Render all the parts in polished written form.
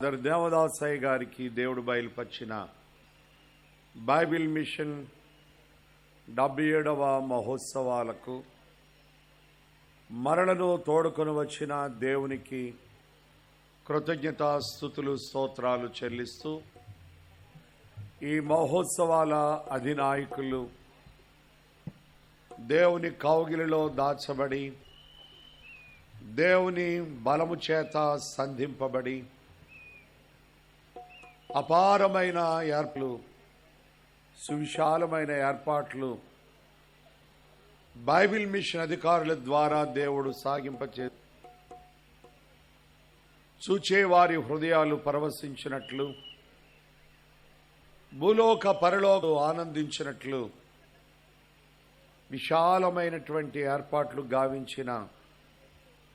దేవదాసయ్య గారికి దేవుడు బయలుపరిచిన Bible machine 77వ మహోత్సవాలకు మరలను తోడుకొని వచ్చిన దేవునికి కృతజ్ఞతాస్తుతులు స్తోత్రాలు చెల్లిస్తూ ఈ మహోత్సవాల అధినాయకులు దేవుని కౌగిలిలో దాచబడి దేవుని బలము చేత సంధింపబడి అపారమైన ఏర్పాట్లు సువిశాలమైన ఏర్పాట్లు బైబిల్ మిషన్ అధికారుల ద్వారా దేవుడు సాగింపచే చూచేవారి హృదయాలు పరవశించినట్లు భూలోక పరలోక ఆనందించినట్లు విశాలమైనటువంటి ఏర్పాట్లు గావించిన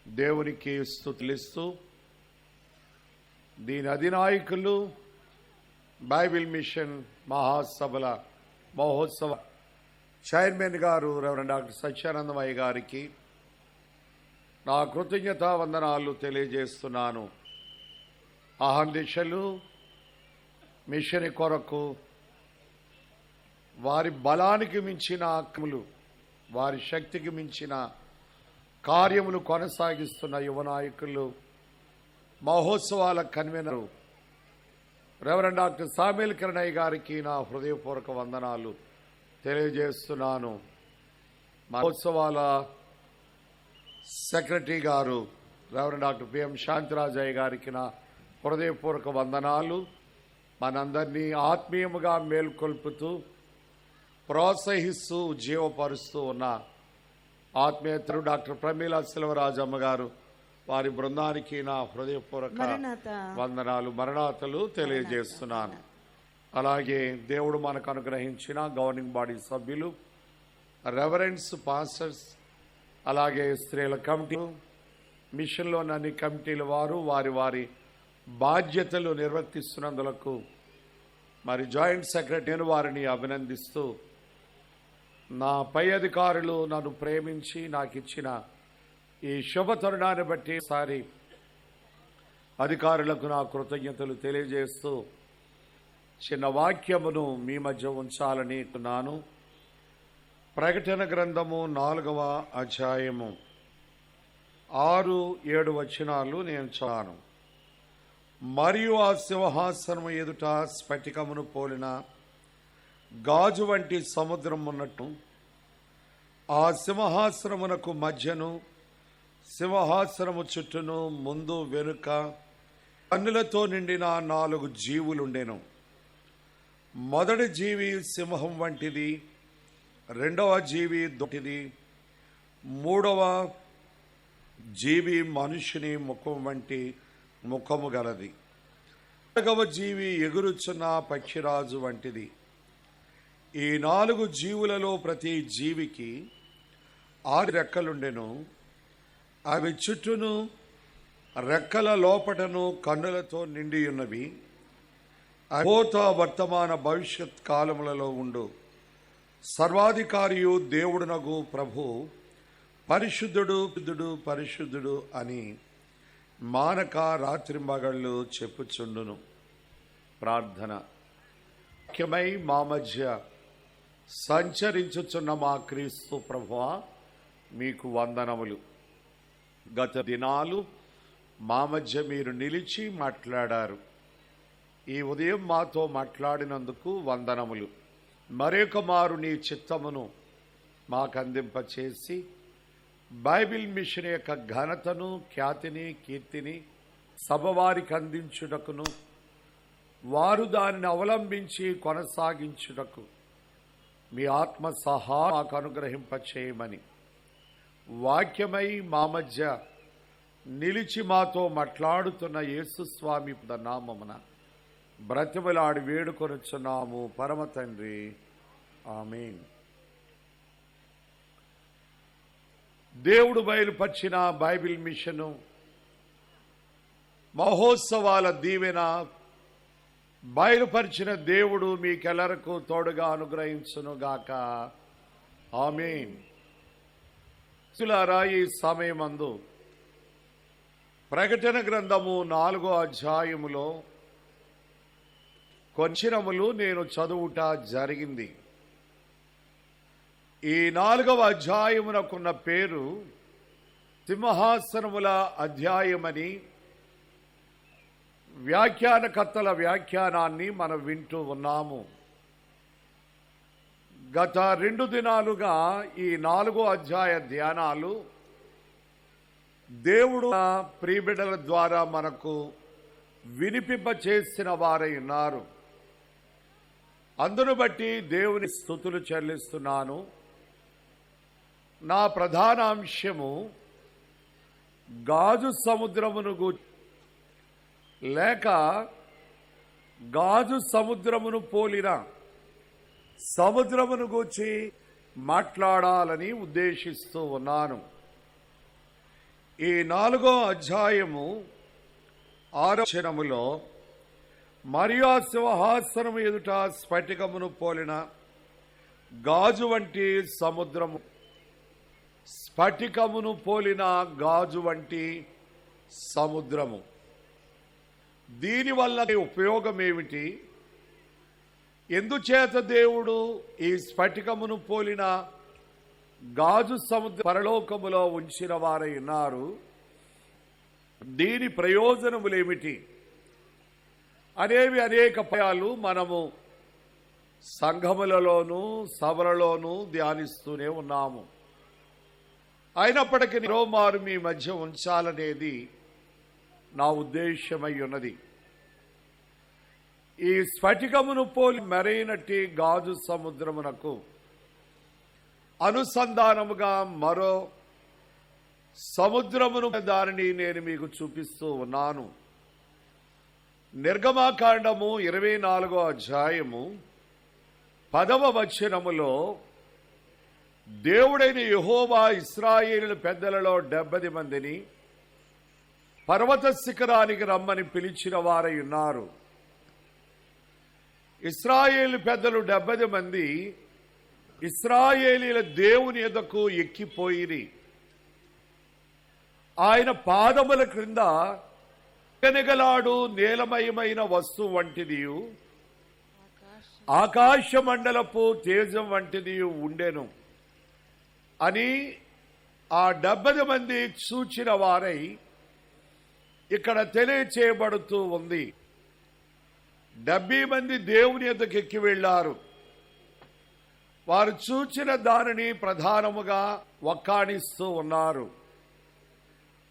దేవునికి స్తుతులిస్తూ దీని అధినాయకులు బైబిల్ మిషన్ మహాసభల మహోత్సవ చైర్మన్ గారు రెవరెండ్ డాక్టర్ సత్యానందమయ్య గారికి నా కృతజ్ఞతా వందనాలు తెలియజేస్తున్నాను. అహర్నిశలు మిషన్ కొరకు వారి బలానికి మించిన ఆత్మలు వారి శక్తికి మించిన కార్యములు కొనసాగిస్తున్న యువ నాయకులు మహోత్సవాల కన్వీనర్ రెవరెండ్ డాక్టర్ సామ్యూల్ కిరణయ్య గారికి నా హృదయపూర్వక వందనాలు తెలియజేస్తున్నాను. మహోత్సవాల సెక్రటరీ గారు రెవరెండ్ డాక్టర్ పిఎం శాంతిరాజయ్య గారికి నా హృదయపూర్వక వందనాలు. మనందరినీ ఆత్మీయముగా మేల్కొల్పుతూ ప్రోత్సహిస్తూ జీవపరుస్తూ ఉన్న ఆత్మీయతరు డాక్టర్ ప్రమీల సెల్వరాజమ్మ గారు వారి బృందానికి నా హృదయపూర్వక వందనాలు మరణాతలు తెలియజేస్తున్నాను. అలాగే దేవుడు మనకు అనుగ్రహించిన గవర్నింగ్ బాడీ సభ్యులు, రెవరెండ్స్, పాస్టర్స్, అలాగే స్త్రీల కమిటీ, మిషన్లోని అన్ని కమిటీల వారు వారి వారి బాధ్యతలు నిర్వర్తిస్తున్నందులకు మరి జాయింట్ సెక్రటరీని వారిని అభినందిస్తూ నా పై అధికారులు నన్ను ప్రేమించి నాకు ఇచ్చిన ఈ శుభ తరుణాన్ని బట్టి సారి అధికారులకు నా కృతజ్ఞతలు తెలియజేస్తూ చిన్న వాక్యమును మీ మధ్య ఉంచాలని నాను. ప్రకటన గ్రంథము 4వ అధ్యాయము 6-7 వచనాలు నేను చదివాను. మరియు ఆ సింహాసనము ఎదుట స్ఫటికమును పోలిన గాజు వంటి సముద్రం ఉన్నట్టు ఆ సింహాసనమునకు మధ్యను సింహాసనము చుట్టూను ముందు వెనుక కన్నులతో నిండిన 4 జీవులుండెను. మొదటి జీవి సింహం వంటిది, రెండవ జీవి దొంటిది, మూడవ జీవి మనుషుని ముఖం వంటి ముఖము గలది, 4వ జీవి ఎగురుచున్న పక్షిరాజు వంటిది. ఈ 4 జీవులలో ప్రతి జీవికి 6 రెక్కలుండెను. అవి చుట్టూను రెక్కల లోపటను కన్నులతో నిండి ఉన్నవి. భూత వర్తమాన భవిష్యత్ కాలములలో ఉండు సర్వాధికారియు దేవుడునగు ప్రభు పరిశుద్ధుడు పరిశుద్ధుడు పరిశుద్ధుడు అని మానక రాత్రింబగళ్ళు చెప్పుచుండును. ప్రార్థన. ముఖ్యమై మా మధ్య సంచరించుచున్న మా క్రీస్తు ప్రభువా మీకు వందనములు. గత దినాలు మా మధ్య మీరు నిలిచి మాట్లాడారు. ఈ ఉదయం మాతో మాట్లాడినందుకు వందనములు. మరొక మారు నీ చిత్తమును మాకు అందింపచేసి బైబిల్ మిషన్ యొక్క ఘనతను, ఖ్యాతిని, కీర్తిని సభవారికి అందించుటకును, వారు దానిని అవలంబించి కొనసాగించుటకు మీ ఆత్మ సహా మాకు అనుగ్రహింపచేయమని వాక్యమై మా మధ్య నిలిచి మాతో మాట్లాడుతున్న యేసుస్వామి నామమున బ్రతిమలాడి వేడుకొనుచున్నాము పరమ తండ్రి. ఆమేన్. దేవుడు బయలుపరిచిన బైబిల్ మిషను మహోత్సవాల దీవెన బయలుపరిచిన దేవుడు మీకెల్లరకు తోడుగా అనుగ్రహించునుగాక. ఆమేన్. ఈ సమయమందు ప్రకటన గ్రంథము 4వ అధ్యాయములో కొంచెములు నేను చదువుట జరిగింది. ఈ 4వ అధ్యాయమునకున్న పేరు సింహాసనముల అధ్యాయమని వ్యాఖ్యానకర్తల వ్యాఖ్యానాన్ని మనం వింటూ ఉన్నాము. గత 2 దినాలుగా ఈ 4వ అధ్యాయ ధ్యానాలు దేవుడు ప్రియబిడ్డల ద్వారా మనకు వినిపింపచేసిన వారై ఉన్నారు. అందును బట్టి దేవుని స్తుతులు చెల్లిస్తున్నాను. నా ప్రధాన అంశము గాజు సముద్రమును లేక గాజు సముద్రమును పోలిన సముద్రమును గూర్చి మాట్లాడాలని ఉద్దేశిస్తూ ఉన్నాను. ఈ 4వ అధ్యాయము 6వ వచనములో మరియు ఆ సింహాసనము ఎదుట స్ఫటికమును పోలిన గాజు వంటి సముద్రము, స్ఫటికమును పోలిన గాజు వంటి సముద్రము. దీనివల్ల ఉపయోగం ఏమిటి? ఎందుచేత దేవుడు ఈ స్ఫటికమును పోలిన గాజు సముద్ర పరలోకములో ఉంచిన వారై ఉన్నారు? దీని ప్రయోజనములేమిటి అనేవి అనేక పయాలు మనము సంఘములలోనూ సభలలోనూ ధ్యానిస్తూనే ఉన్నాము. అయినప్పటికీ మరోమారు మీ మధ్య ఉంచాలనేది నా ఉద్దేశమై ఉన్నది. ఈ స్ఫటికమును పోలి మెరైనట్టి గాజు సముద్రమునకు అనుసంధానముగా మరో సముద్రమును దానిని నేను మీకు చూపిస్తూ ఉన్నాను. నిర్గమాకాండము 24వ అధ్యాయము 10వ వచనములో దేవుడైన యెహోవా ఇశ్రాయేలు పెద్దలలో 70 మందిని పర్వత శిఖరానికి రమ్మని పిలిచిన వారై ఉన్నారు. ఇశ్రాయేలు పెద్దలు 70 మంది ఇశ్రాయేలీల దేవుని ఎద్దకు ఎక్కిపోయిరి. ఆయన పాదముల క్రింద నిగనిగలాడు నీలమయమైన వస్తువు వంటిది, ఆకాశ మండలపు తేజం వంటిది ఉండెను అని ఆ 70 మంది చూచిన వారై ఇక్కడ తెలియచేయబడుతూ ఉంది. 70 మంది దేవుని ఎద్దకు ఎక్కి వెళ్లారు. వారు చూచిన దానిని ప్రధానముగా వక్కాణిస్తూ ఉన్నారు.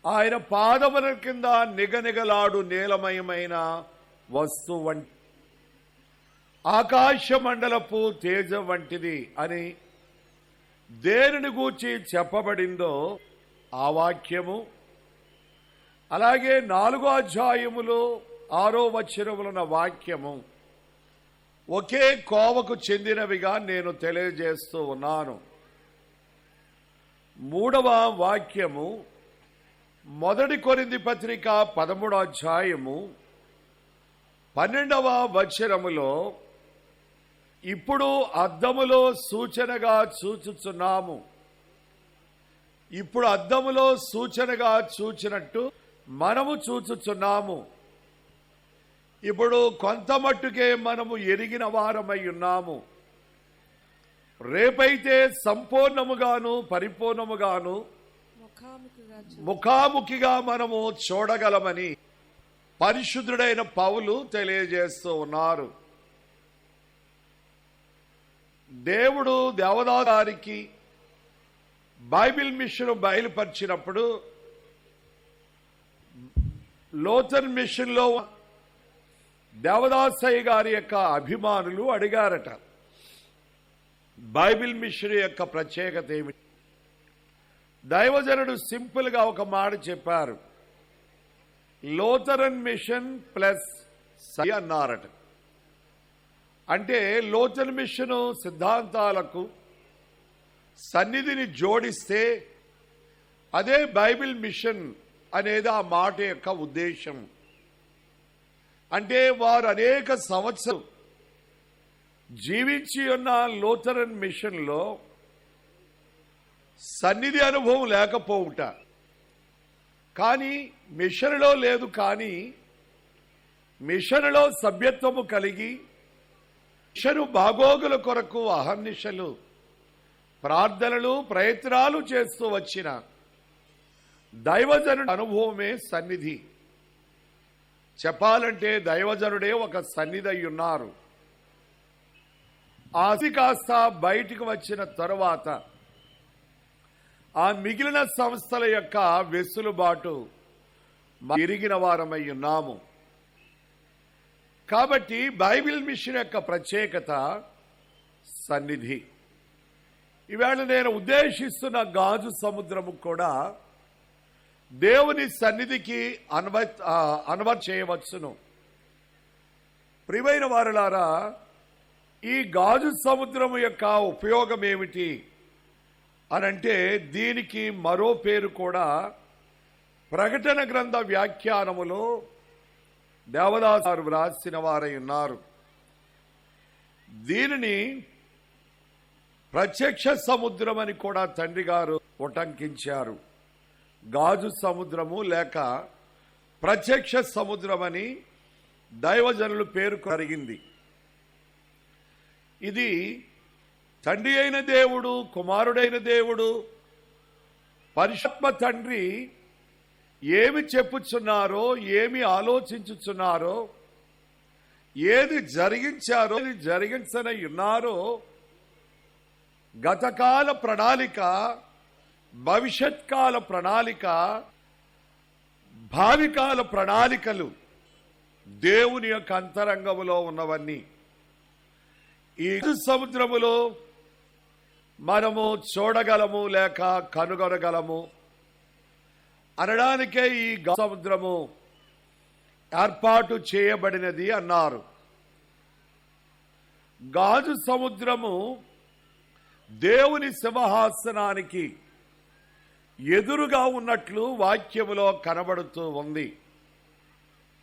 ఆయన పాదముల కింద నిగనిగలాడు నీలమయమైన వస్తువు వంటి, ఆకాశ మండలపు తేజం వంటిది అని దేనిని గూర్చి చెప్పబడిందో ఆ వాక్యము, అలాగే 4వ అధ్యాయములో 6వ వచనములున్న వాక్యము ఒకే కోవకు చెందినవిగా నేను తెలియజేస్తూ ఉన్నాను. 3వ వాక్యము 1 కొరింథీ పత్రిక 13వ అధ్యాయము 12వ వచనములో ఇప్పుడు అద్దములో సూచనగా చూచుచున్నాము, ఇప్పుడు అద్దములో సూచనగా చూచినట్టు మనము చూచుచున్నాము, ఇప్పుడు కొంత మట్టుకే మనము ఎరిగిన వారమై ఉన్నాము, రేపైతే సంపూర్ణముగాను పరిపూర్ణముగాను ముఖాముఖిగా మనము చూడగలమని పరిశుద్ధుడైన పౌలు తెలియజేస్తూ ఉన్నారు. దేవుడు దేవదారికి బైబిల్ మిషన్ బయలుపరిచినప్పుడు లోతర్ మిషన్ లో దేవదాసయ్య గారి యొక్క అభిమానులు అడిగారట, బైబిల్ మిషన్ యొక్క ప్రత్యేకత ఏమిటి? దైవజనుడు సింపుల్ గా ఒక మాట చెప్పారు, లోథరన్ మిషన్ ప్లస్ అన్నారట. అంటే లోథరన్ మిషన్ సిద్ధాంతాలకు సన్నిధిని జోడిస్తే అదే బైబిల్ మిషన్ అనేది ఆ మాట యొక్క ఉద్దేశం. అంటే వారు అనేక సంవత్సరం జీవించి ఉన్న లూథరన్ మిషన్ లో సన్నిధి అనుభవం లేకపోవుట, కానీ మిషన్లో లేదు. కానీ మిషన్లో సభ్యత్వము కలిగి మిషను బాగోగుల కొరకు అహర్నిశలు ప్రార్థనలు ప్రయత్నాలు చేస్తూ వచ్చిన దైవజనుడి అనుభవమే సన్నిధి. చెప్పాలంటే దైవజనుడే ఒక సన్నిధి అయి ఉన్నారు. ఆది కాస్త బయటికి వచ్చిన తరువాత ఆ మిగిలిన సంస్థల యొక్క వెసులుబాటు ఎరిగిన వారమై ఉన్నాము. కాబట్టి బైబిల్ మిషన్ యొక్క ప్రత్యేకత సన్నిధి. ఈవేళ నేను ఉద్దేశిస్తున్న గాజు సముద్రము కూడా దేవుని సన్నిధికి అనువర్ చేయవచ్చును. ప్రియమైన వారలారా, ఈ గాజు సముద్రము యొక్క ఉపయోగం ఏమిటి అనంటే దీనికి మరో పేరు కూడా ప్రకటన గ్రంథ వ్యాఖ్యానములో దేవదాసు గారు వ్రాసిన వారై ఉన్నారు. దీనిని ప్రత్యక్ష సముద్రం అని కూడా తండ్రి గారు ఉటంకించారు. గాజు సముద్రము లేక ప్రత్యక్ష సముద్రం అని దైవజనులు పేరు కలిగింది. ఇది తండ్రి అయిన దేవుడు, కుమారుడైన దేవుడు, పరిశుద్ధ తండ్రి ఏమి చెప్పుచున్నారో, ఏమి ఆలోచించుచున్నారో, ఏది జరిగించారో, ఏది జరిగించనై ఉన్నారో గతకాల ప్రణాళిక, భవిష్యత్కాల ప్రణాళిక, భావికాల ప్రణాళికలు దేవుని యొక్క అంతరంగములో ఉన్నవన్నీ ఈ సముద్రములో మనము చూడగలము లేక కనుగొనగలము అనడానికే ఈ సముద్రము ఏర్పాటు చేయబడినది అన్నారు. గాజు సముద్రము దేవుని సింహాసనానికి ఎదురుగా ఉన్నట్లు వాక్యములో కనబడుతూ ఉంది.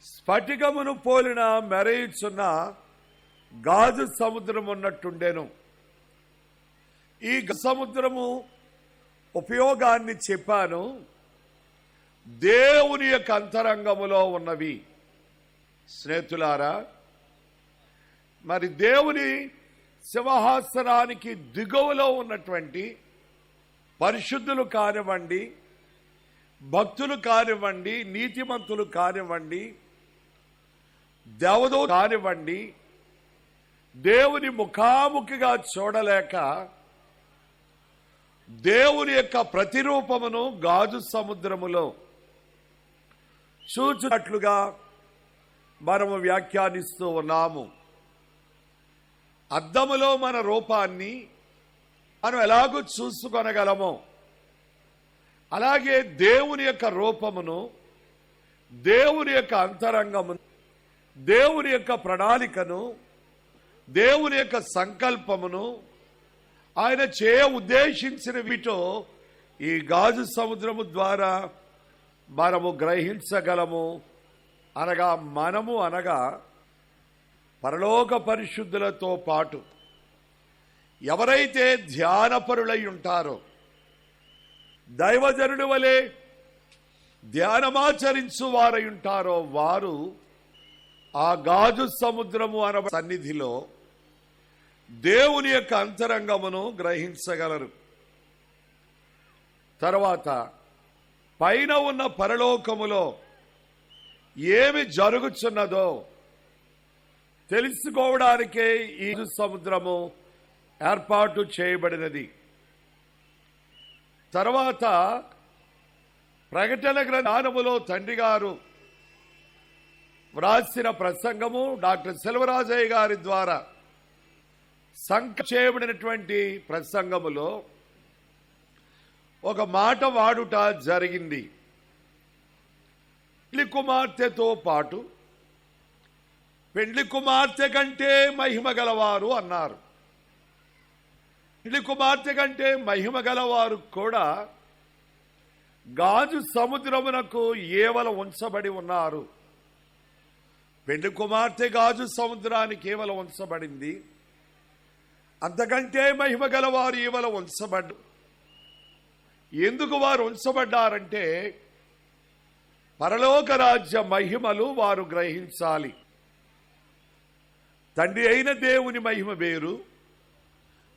స్ఫటికమును పోలిన మెరయుచున్న గాజు సముద్రం ఉన్నట్టుండెను. ఈ సముద్రము ఉపయోగాన్ని చెప్పాను. దేవుని యొక్క అంతరంగములో ఉన్నవి. స్నేహితులారా, మరి దేవుని సింహాసనానికి దిగువలో ఉన్నటువంటి పరిశుద్ధులు కానివ్వండి, భక్తులు కానివ్వండి, నీతిమంతులు కానివ్వండి, దేవదూతలు కానివ్వండి, దేవుని ముఖాముఖిగా చూడలేక దేవుని యొక్క ప్రతిరూపమును గాజు సముద్రములో చూచినట్లుగా మనము వ్యాఖ్యానిస్తూ ఉన్నాము. అద్దములో మన రూపాన్ని మనం ఎలాగూ చూసుకొనగలమో అలాగే దేవుని యొక్క రూపమును, దేవుని యొక్క అంతరంగమును, దేవుని యొక్క ప్రణాళికను, దేవుని యొక్క సంకల్పమును ఆయన ఉద్దేశించిన వీటో ఈ గాజు సముద్రము ద్వారా మనము గ్రహించగలము. అనగా పరలోక పరిశుద్ధులతో పాటు ఎవరైతే ధ్యానపరులై ఉంటారో, దైవజనుడి వలె ధ్యానమాచరించు వారై ఉంటారో వారు ఆ గాజు సముద్రము అనే సన్నిధిలో దేవుని యొక్క అంతరంగమును గ్రహించగలరు. తర్వాత పైన ఉన్న పరలోకములో ఏమి జరుగుచున్నదో తెలుసుకోవడానికే ఈ సముద్రము ఏర్పాటు చేయబడినది. తర్వాత ప్రకటన గ్రంథములో తండ్రి గారు వ్రాసిన ప్రసంగము డాక్టర్ సెల్వరాజయ్య గారి ద్వారా చేయబడినటువంటి ప్రసంగములో ఒక మాట వాడుట జరిగింది. పెళ్లి కుమార్తెతో పాటు పెళ్లి కుమార్తె కంటే మహిమ గలవారు అన్నారు. పెళ్లి కుమార్తె కంటే మహిమ గలవారు కూడా గాజు సముద్రమునకు ఏవల ఉంచబడి ఉన్నారు. పెళ్లి కుమార్తె గాజు సముద్రానికి కేవలం ఉంచబడింది. అంతకంటే మహిమ గలవారు ఏవల ఉంచబడ్డారు. ఎందుకు వారు ఉంచబడ్డారంటే పరలోక రాజ్య మహిమలు వారు గ్రహించాలి. తండ్రి అయిన దేవుని మహిమ వేరు,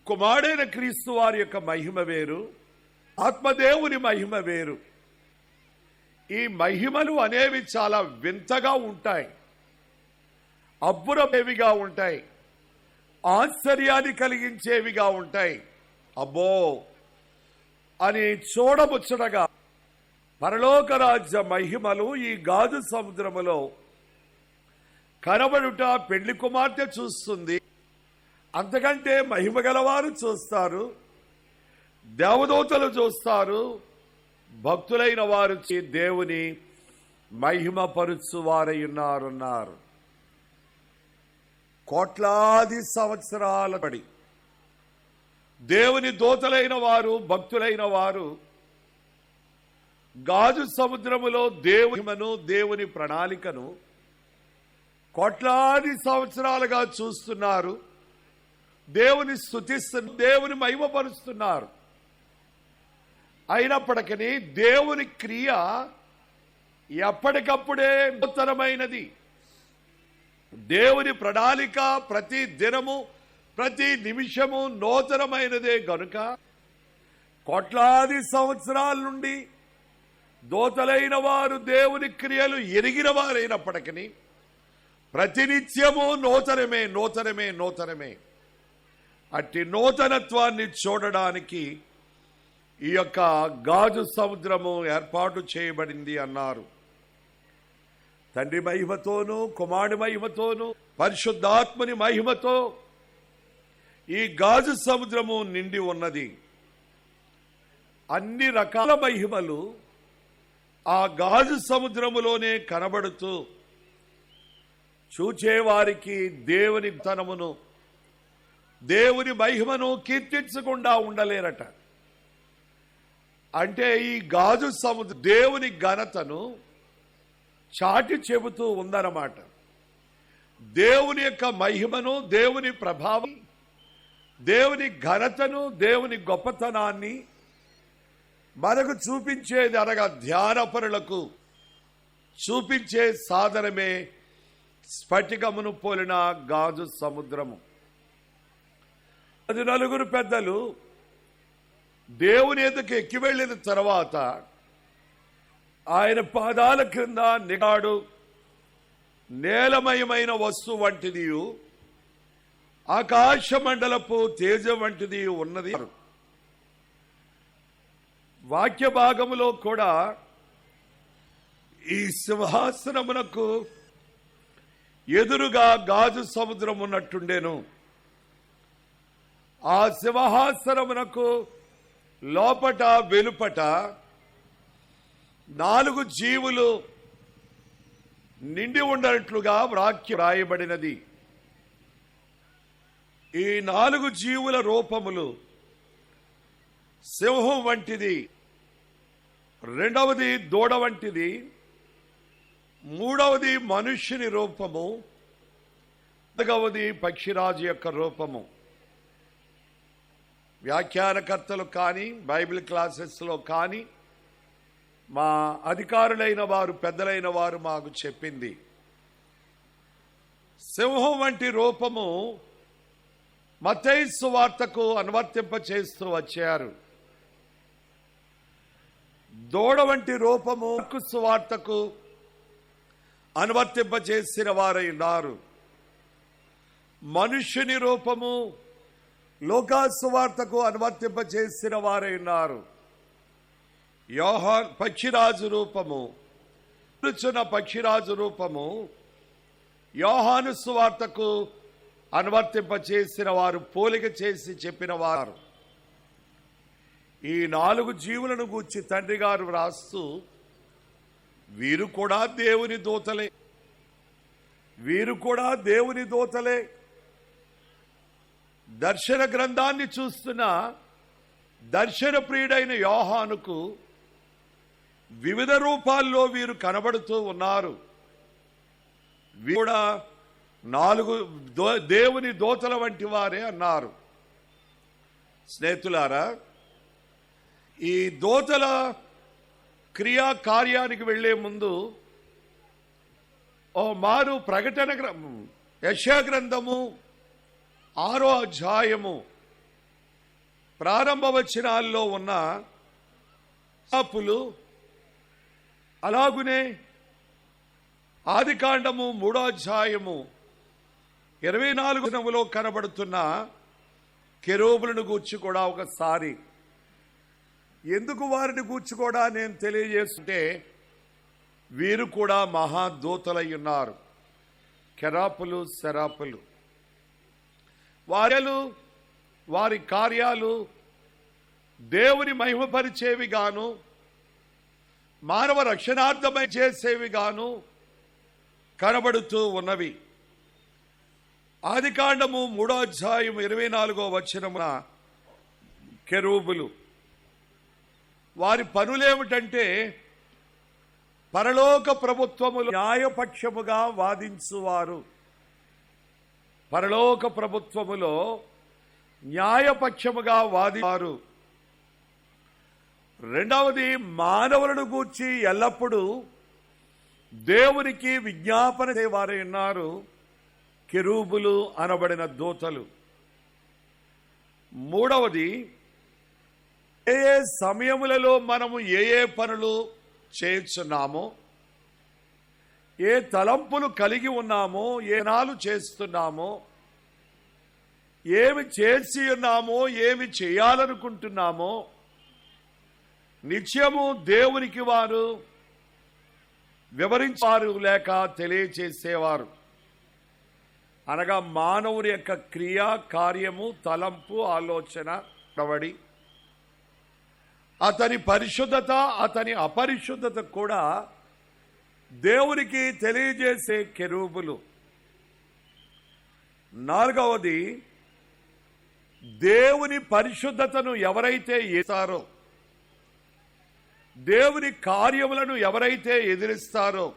కుమారుడైన క్రీస్తు వారి యొక్క మహిమ వేరు, ఆత్మదేవుని మహిమ వేరు. ఈ మహిమలు అనేవి చాలా వింతగా ఉంటాయి, అబ్బురమేవిగా ఉంటాయి, ఆశ్చర్యాన్ని కలిగించేవిగా ఉంటాయి. అబ్బో అని చూడముచ్చటగా పరలోక రాజ్య మహిమలు ఈ గాజు సముద్రములో కనబడుట పెళ్లి కుమార్తె చూస్తుంది. అంతకంటే మహిమ గలవారు చూస్తారు, దేవదూతలు చూస్తారు, భక్తులైన వారు దేవుని మహిమ పరుచువారై ఉన్నారన్నారు. కోట్లాది సంవత్సరాల పడి దేవుని దూతలైన వారు, భక్తులైన వారు గాజు సముద్రములో దేవుని దేవుని ప్రణాళికను కోట్లాది సంవత్సరాలుగా చూస్తున్నారు. దేవుని స్తుతిస్తున్నారు, దేవుని మహిమపరుస్తున్నారు. అయినప్పటికీ దేవుని క్రియ ఎప్పటికప్పుడే నూతనమైనది. దేవుని ప్రణాళిక ప్రతి దినము ప్రతి నిమిషము నూతనమైనదే గనుక కోట్లాది సంవత్సరాల నుండి దూతలైన వారు దేవుని క్రియలు ఎరిగిన వారైనప్పటికీ ప్రతినిత్యము నూతనమే నూతనమే నూతనమే. అట్టి నూతనత్వాన్ని చూడడానికి ఈ యొక్క గాజు సముద్రము ఏర్పాటు చేయబడింది అన్నారు. తండ్రి మహిమతోనూ కుమారుడి మహిమతోనూ పరిశుద్ధాత్మని మహిమతో ఈ గాజు సముద్రము నిండి ఉన్నది. అన్ని రకాల మహిమలు ఆ గాజు సముద్రములోనే కనబడుతూ చూచేవారికి దేవుని తనమును దేవుని మహిమను కీర్తించకుండా ఉండలేరట. అంటే ఈ గాజు సముద్రం దేవుని ఘనతను చాటి చెబుతూ ఉందన్నమాట. దేవుని యొక్క మహిమను, దేవుని ప్రభావం, దేవుని ఘనతను, దేవుని గొప్పతనాన్ని మనకు చూపించేది అనగా ధ్యానపరులకు చూపించే సాధనమే స్ఫటికమును పోలిన గాజు సముద్రము. అది నలుగురు పెద్దలు దేవుని ఎదుకు ఎక్కి వెళ్ళిన తర్వాత ఆయన పాదాల క్రింద నిగాడు నేలమయమైన వస్తువు వంటిది, ఆకాశ మండలపు తేజం వంటిది ఉన్నది. వాక్య భాగములో కూడా ఈ సింహాసనమునకు ఎదురుగా గాజు సముద్రం ఉన్నట్టుండేను. ఆ సింహాసనమునకు లోపట వెలుపట 4 జీవులు నిండి ఉన్నట్లుగా వాక్యం రాయబడినది. ఈ 4 జీవుల రూపములు సింహం వంటిది, రెండవది దూడ వంటిది, మూడవది మనుష్యుని రూపము, 4వది పక్షిరాజు యొక్క రూపము. వ్యాఖ్యానకర్తలు కానీ బైబిల్ క్లాసెస్లో కానీ మా అధికారులైన వారు పెద్దలైన వారు మాకు చెప్పింది, సింహం వంటి రూపము మత్తయి సువార్తకు అనువర్తింప చేస్తూ వచ్చారు. దూడ వంటి రూపము మార్కు సువార్తకు అనువర్తింప చేసిన వారై ఉన్నారు. మనుష్యుని రూపము లూకా సువార్తకు అనువర్తింప చేసిన వారై ఉన్నారు. యోహాను పక్షిరాజు రూపము, పక్షిరాజు రూపము యోహాను సువార్తకు అనువర్తింప చేసిన వారు పోలిక చేసి చెప్పిన వారు. ఈ 4 జీవులను గూర్చి తండ్రి గారు వ్రాస్తూ, వీరు కూడా దేవుని దూతలే, వీరు కూడా దేవుని దూతలే. దర్శన గ్రంథాన్ని చూస్తున్న దర్శన ప్రియుడైన యోహానుకు వివిధ రూపాల్లో వీరు కనబడుతూ ఉన్నారు. వీరు కూడా 4 దేవుని దూతల వంటి వారే అన్నారు. స్నేహితులారా, ఈ దూతల క్రియా కార్యానికి వెళ్లే ముందు ఓ మారు ప్రకటన యెషయా గ్రంథము 6వ అధ్యాయము ప్రారంభ వచనాల్లో ఉన్న ఆపులు, అలాగునే ఆదికాండము 3వ అధ్యాయము 24వ వచనములో కనబడుతున్న కెరూబులను గూర్చి కూడా ఒకసారి ఎందుకు వారిని గూర్చి కూడా నేను తెలియజేస్తుంటే, వీరు కూడా మహాదూతలై ఉన్నారు. కెరాపులు, సెరాపులు, వారి కార్యాలు దేవుని మహిమపరిచేవి గాను, మానవ రక్షణార్థమై చేసేవి గాను కనబడుతూ ఉన్నవి. ఆదికాండము 3వ అధ్యాయం 24వ వచనమున కెరూబులు, వారి పనులేమిటంటే పరలోక ప్రభుత్వములు న్యాయపక్షముగా వాదించువారు. పరలోక ప్రభుత్వములో న్యాయపక్షముగా వాదివారు. రెండవది, మానవులను గూర్చి ఎల్లప్పుడూ దేవునికి విజ్ఞాపన చేసేవారై ఉన్నారు కెరూబులు అనబడిన దూతలు. మూడవది, ఏ సమయములలో మనము ఏ పనులు చేస్తున్నామో, ఏ తలంపులు కలిగి ఉన్నామో, ఏ నాలు చేస్తున్నామో, ఏమి చేసి ఉన్నామో, ఏమి చేయాలనుకుంటున్నామో నిత్యము దేవునికి వారు వివరించారు లేక తెలియచేసేవారు. అనగా మానవుని యొక్క క్రియ, కార్యము, తలంపు, ఆలోచన ప్రవడి అతని పరిశుద్ధత, అతని అపరిశుద్ధత కూడా దేవునికి తెలియజేసే కెరూబులు. నాలుగవది, దేవుని పరిశుద్ధతను ఎవరైతే ఎదురుస్తారో, దేవుని కార్యములను ఎవరైతే ఎదిరిస్తారో,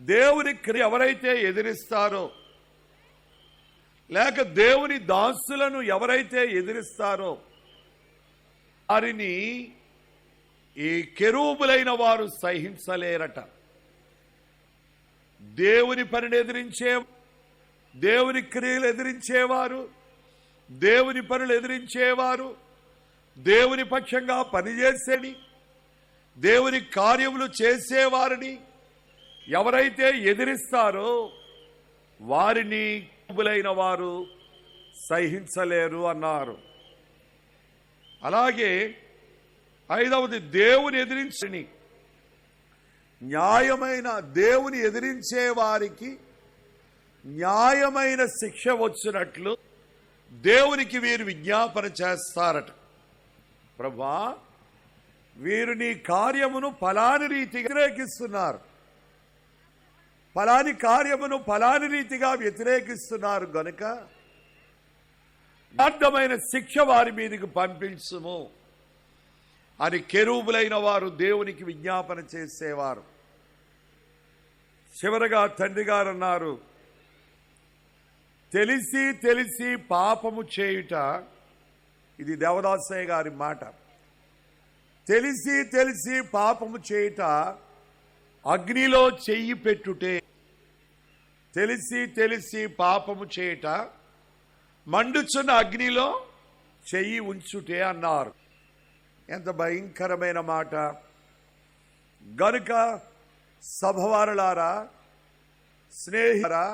దేవుని క్రియ ఎవరైతే ఎదిరిస్తారో, లేక దేవుని దాసులను ఎవరైతే ఎదిరిస్తారో వారిని ఈ కెరూబులైన వారు సహించలేరట. దేవుని పనిని ఎదిరించే, దేవుని క్రియలు ఎదిరించేవారు, దేవుని పనులు ఎదిరించేవారు, దేవుని పక్షంగా పనిచేసేది, దేవుని కార్యములు చేసేవారిని ఎవరైతే ఎదిరిస్తారో వారిని కెరూబులైన వారు సహించలేరు అన్నారు. అలాగే ఐదవది, దేవుని ఎదిరించని న్యాయమైన, దేవుని ఎదిరించే వారికి న్యాయమైన శిక్ష వచ్చినట్లు దేవునికి వీరు విజ్ఞాపన చేస్తారట. ప్రభా, వీరు నీ కార్యమును ఫలాని రీతిగా వ్యతిరేకిస్తున్నారు, ఫలాని కార్యమును ఫలాని రీతిగా వ్యతిరేకిస్తున్నారు గనుక యథార్థమైన శిక్ష వారి మీదకి పంపించుము అని కెరూబులైన వారు దేవునికి విజ్ఞాపన చేసేవారు. చివరగా తండ్రి గారు అన్నారు, తెలిసి తెలిసి పాపము చేయుట, ఇది దేవదాసయ్య గారి మాట, తెలిసి తెలిసి పాపము చేయుట అగ్నిలో చెయ్యి పెట్టుటే, తెలిసి తెలిసి పాపము చేయుట మండుచున్న అగ్నిలో చెయ్యి ఉంచుటే అన్నారు. ఎంత భయంకరమైన మాట! గనుక సభవారులారా, స్నేహితులారా,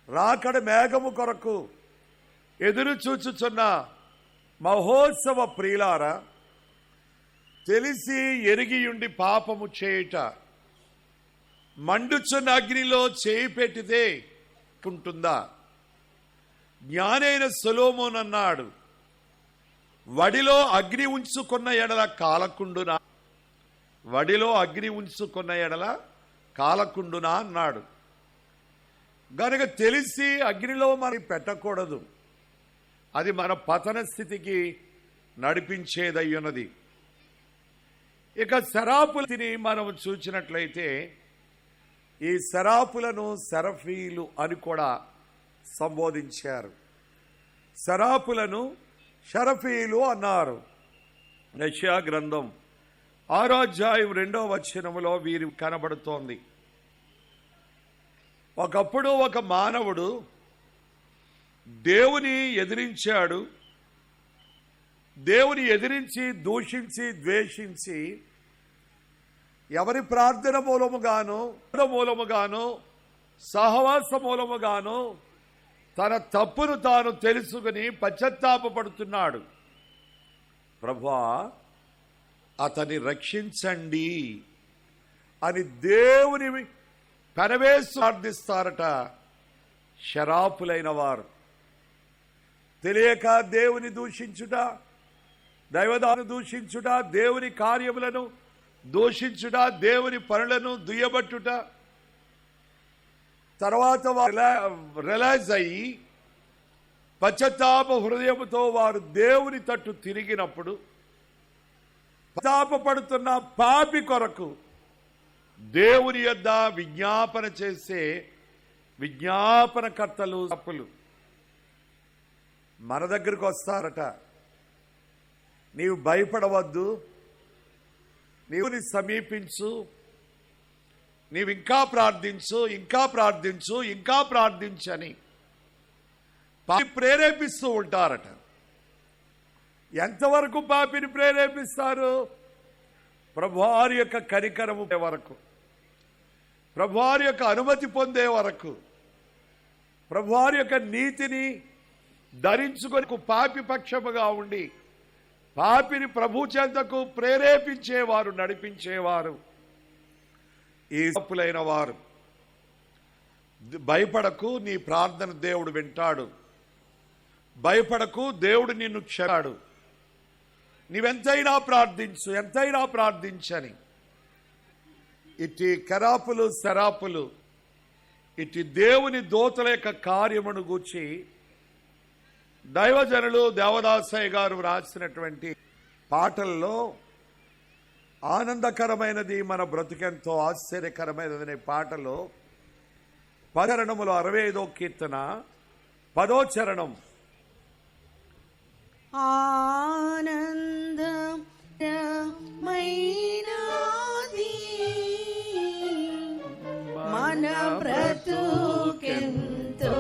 రాకడ మేఘము కొరకు ఎదురు చూచుచున్న మహోత్సవ ప్రియులారా, తెలిసి ఎరిగియుండి పాపము చేయుట మండుచున్న అగ్నిలో చేయి పెట్టితే ఉంటుందా? జ్ఞానైన సొలొమోను అన్నాడు, వడిలో అగ్ని ఉంచుకున్న ఎడల కాలకుండునా, వడిలో అగ్ని ఉంచుకున్న ఎడల కాలకుండునా అన్నాడు. గనుక తెలిసి అగ్నిలో మనం పెట్టకూడదు, అది మన పతన స్థితికి నడిపించేదయ్యున్నది. ఇక శరాపులని మనం చూసినట్లయితే ఈ శరాపులను సెరఫీలు అని కూడా సంబోధించారు. శరాపులను షరఫీలు అన్నారు. యెషయా గ్రంథం 6వ అధ్యాయం 2వ వచనములో వీరి కనబడుతోంది. ఒకప్పుడు ఒక మానవుడు దేవుని ఎదిరించాడు. దేవుని ఎదిరించి, దూషించి, ద్వేషించి, ఎవరి ప్రార్థన మూలముగాను సహవాస మూలముగాను తన తప్పును తాను తెలుసుకుని పశ్చాత్తాపపడుతున్నాడు. ప్రభువా, అతన్ని రక్షించండి అని దేవుని పెనవేసి ప్రార్థిస్తారట శరాపులైన వారు. తెలియక దేవుని దూషించుట, దైవదాను దూషించుట, దేవుని కార్యములను దూషించుట, దేవుని పనులను దుయ్యబట్టుట, తర్వాత రిలైజ్ అయ్యి పశ్చాత్తాప హృదయముతో వారు దేవుని తట్టు తిరిగినప్పుడు పశ్చాత్తాపపడుతున్న పాపి కొరకు దేవుని యొద్ద విజ్ఞాపన చేసే విజ్ఞాపనకర్తలు తప్పులు మన దగ్గరకు వస్తారట. నీవు భయపడవద్దు, నీవుని సమీపించు, నీవు ఇంకా ప్రార్థించు, ఇంకా ప్రార్థించు, ఇంకా ప్రార్థించని పాపి ప్రేరేపిస్తూ ఉంటారట. ఎంతవరకు పాపిని ప్రేరేపిస్తారు? ప్రభువారి యొక్క కనికరము వరకు, ప్రభువారి యొక్క అనుమతి పొందే వరకు, ప్రభువారి యొక్క నీతిని ధరించుకొని పాపి పక్షముగా ఉండి పాపిని ప్రభు చెంతకు ప్రేరేపించేవారు, నడిపించేవారు ఈ తప్పులైన వారు. భయపడకు, నీ ప్రార్థన దేవుడు వింటాడు. భయపడకు, దేవుడు నిన్ను క్షమాడు. నీవెంతైనా ప్రార్థించు, ఎంతైనా ప్రార్థించని ఇటు కరాపులు శరాపులు ఇటు దేవుని దూతల యొక్క కార్యమును గూర్చి దైవజనులు దేవదాసయ్య గారు రాసినటువంటి పాటల్లో ఆనందకరమైనది మన బ్రతుకెంతో ఆశ్చర్యకరమైనది అనే పాటలో 65వ కీర్తన 10వ చరణం. ఆనందమైనది మన బ్రతుకెంతో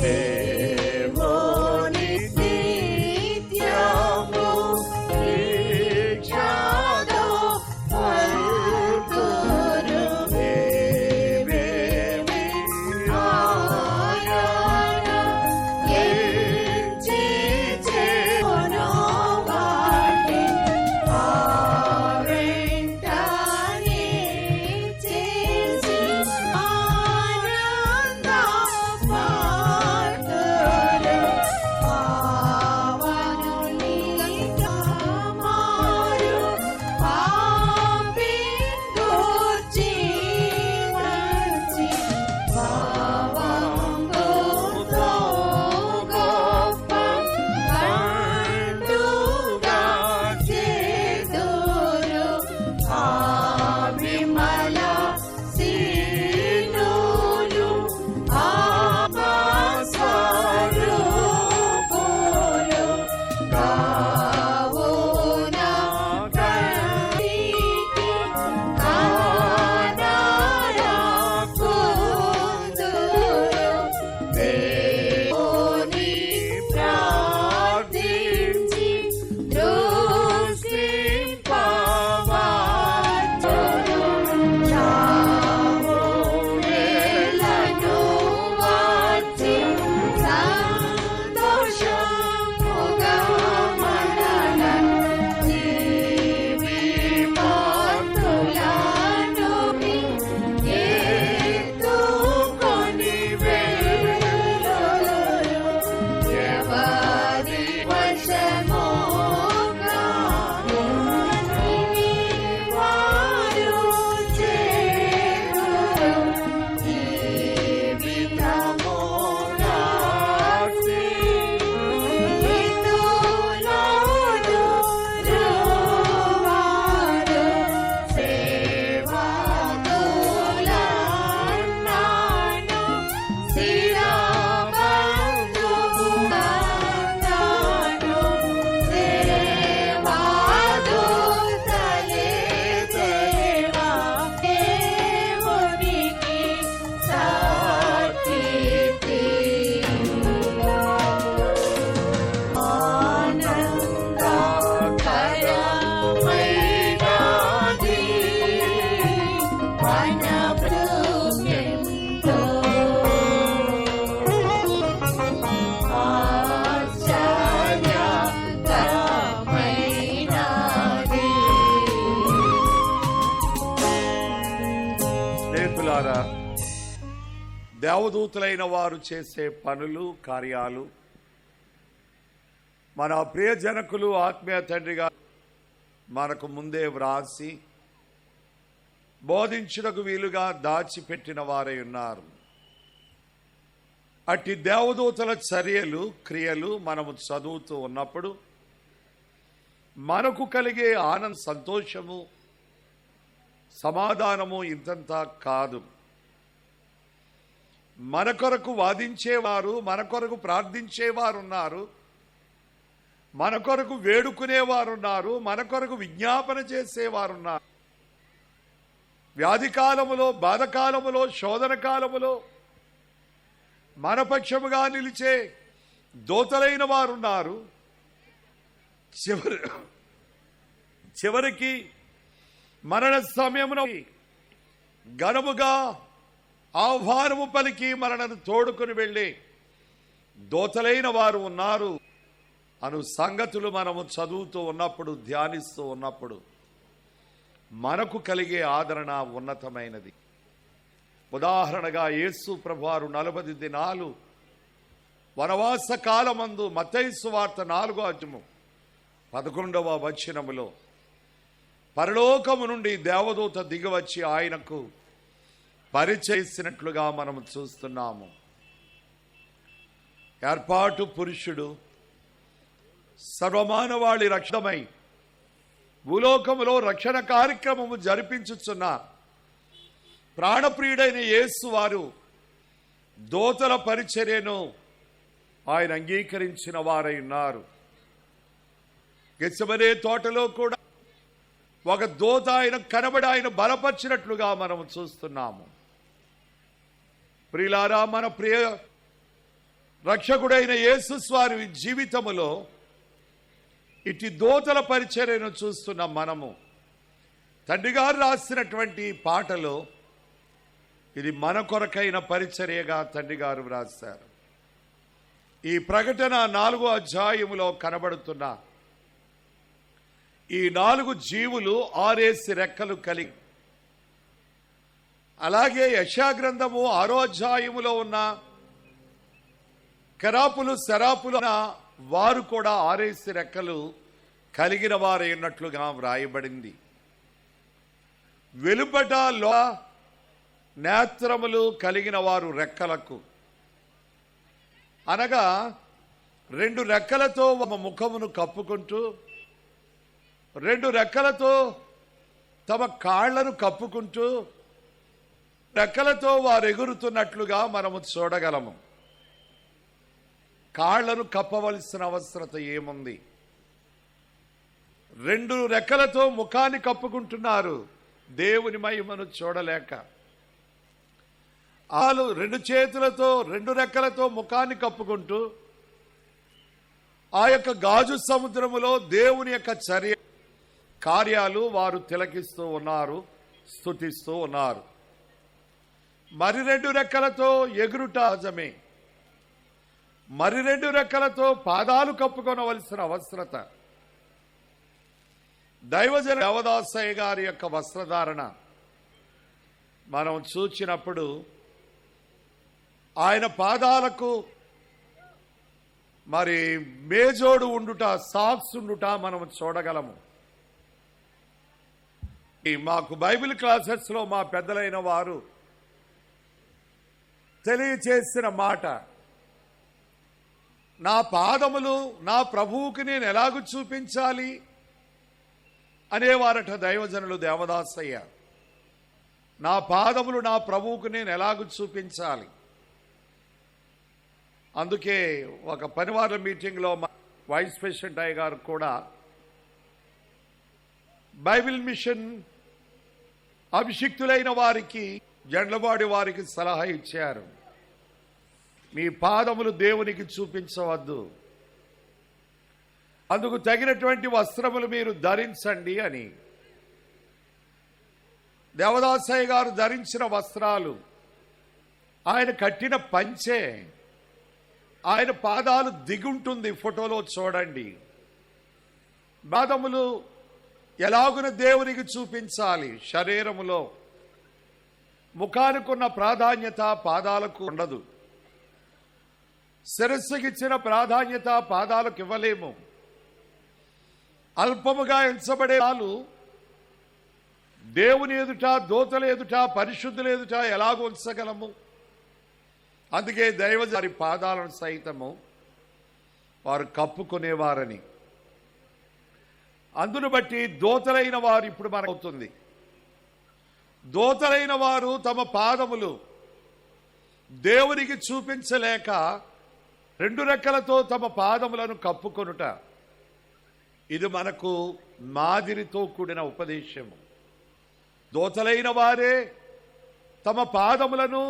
దేవుని దేవదూతలైన వారు చేసే పనులు కార్యాలు మన ప్రియ జనకులు ఆత్మీయ తండ్రిగా మనకు ముందే వ్రాసి బోధించుటకు వీలుగా దాచిపెట్టిన వారై ఉన్నారు. అట్టి దేవదూతల చర్యలు క్రియలు మనము చదువుతూ ఉన్నప్పుడు మనకు కలిగే ఆనంద సంతోషము సమాధానము ఇంతంత కాదు. మన కొరకు వాదించేవారు, మన కొరకు ప్రార్థించేవారు ఉన్నారు, మన కొరకు వేడుకునేవారు ఉన్నారు, మన కొరకు విజ్ఞాపన చేసేవారున్నారు. వ్యాధి కాలములో, బాధకాలములో, శోధన కాలములో మన పక్షముగా నిలిచే దూతలైన వారున్నారు. చివరికి మరణ సమయమున ఘనముగా ఆహ్వానము పలికి మనలను తోడుకొని వెళ్ళి దూతలైన వారు ఉన్నారు అను సంగతులు మనము చదువుతూ ఉన్నప్పుడు, ధ్యానిస్తూ ఉన్నప్పుడు మనకు కలిగే ఆదరణ ఉన్నతమైనది. ఉదాహరణగా యేసు ప్రభువారు 40 దినాలు వనవాస కాలమందు మత్తయి సువార్త 4వ అధ్యాయము 11వ వచనములో పరలోకము నుండి దేవదూత దిగివచ్చి ఆయనకు పరిచయిస్తున్నట్లుగా మనం చూస్తున్నాము. ఏర్పాటు పురుషుడు సర్వమానవాళి రక్షణమై భూలోకములో రక్షణ కార్యక్రమము జరిపించుచున్న ప్రాణప్రియుడైన యేసు వారు దూతల పరిచర్యను ఆయన అంగీకరించిన వారై ఉన్నారు. గెత్సెమనే తోటలో కూడా ఒక దూత ఆయన కనబడి ఆయన బలపరిచినట్లుగా మనం చూస్తున్నాము. ప్రియులారా, మన ప్రియ రక్షకుడైన యేసు వారి జీవితములో ఇటు దూతల పరిచర్యను చూస్తున్న మనము తండ్రి గారు రాసినటువంటి పాటలో ఇది మన కొరకైన పరిచర్యగా తండ్రి గారు వ్రాశారు. ఈ ప్రకటన 4వ అధ్యాయములో కనబడుతున్న ఈ 4 జీవులు 6 రెక్కలు కలిగి, అలాగే యెషయా గ్రంథము 6వ అధ్యాయములో ఉన్న కెరాపులు శరాపులు వారు కూడా 6 రెక్కలు కలిగిన వారై ఉన్నట్లుగా వ్రాయబడింది. వెలుపట నేత్రములు కలిగిన వారు రెక్కలకు, అనగా 2 రెక్కలతో తమ ముఖమును కప్పుకుంటూ, 2 రెక్కలతో తమ కాళ్లను కప్పుకుంటూ, రెక్కలతో వారు ఎగురుతున్నట్లుగా మనము చూడగలము. కాళ్లను కప్పవలసిన అవసరత ఏముంది? 2 రెక్కలతో ముఖాన్ని కప్పుకుంటున్నారు దేవుని మహిమను చూడలేక. 2 చేతులతో 2 రెక్కలతో ముఖాన్ని కప్పుకుంటూ ఆ యొక్క గాజు సముద్రములో దేవుని యొక్క చర్య కార్యాలు వారు తిలకిస్తూ ఉన్నారు, స్తుతిస్తూ ఉన్నారు. మరి 2 రెక్కలతో ఎగురుట సహజమే. మరి 2 రెక్కలతో పాదాలు కప్పుకొనవలసిన అవసరత. దైవజన దేవదాసయ్య గారి యొక్క వస్త్రధారణ మనం చూచినప్పుడు ఆయన పాదాలకు మరి మేజోడు ఉండుట, సాక్స్ ఉండుట మనం చూడగలము. మాకు బైబిల్ క్లాసెస్లో మా పెద్దలైన వారు తెలియచేసిన మాట, నా పాదములు నా ప్రభువుకి నేను ఎలాగూ చూపించాలి అనేవారట దైవజనులు దేవదాసయ్య. నా పాదములు నా ప్రభువుకు నేను ఎలాగూ చూపించాలి. అందుకే ఒక పనివార్ల మీటింగ్లో వైస్ ప్రెసిడెంట్ అయ్య గారు కూడా బైబిల్ మిషన్ అభిషిక్తులైన వారికి, జండ్లబాడి వారికి సలహా ఇచ్చారు, మీ పాదములు దేవునికి చూపించవద్దు, అందుకు తగినటువంటి వస్త్రములు మీరు ధరించండి అని. దేవదాసయ్య గారు ధరించిన వస్త్రాలు, ఆయన కట్టిన పంచె, ఆయన పాదాలు దిగుంటుంది, ఫోటోలో చూడండి. పాదములు ఎలాగున దేవునికి చూపించాలి, శరీరములో ముఖానికున్న ప్రాధాన్యత పాదాలకు ఉండదు. శిరస్సుకిచ్చిన ప్రాధాన్యత పాదాలకు ఇవ్వలేము. అల్పముగా ఎంచబడే వాళ్ళు దేవుని ఎదుట, దూతల ఎదుట, పరిశుద్ధుల ఎదుట ఎలాగో ఉంచగలము? అందుకే దైవజారి పాదాలను సైతము వారు కప్పుకునేవారని. అందును బట్టి దూతలైన వారు ఇప్పుడు మనవుతుంది. దూతలైన వారు తమ పాదములు దేవునికి చూపించలేక రెండు రెక్కలతో తమ పాదములను కప్పుకొనుట, ఇది మనకు మాదిరితో కూడిన ఉపదేశము. దూతలైన వారే తమ పాదములను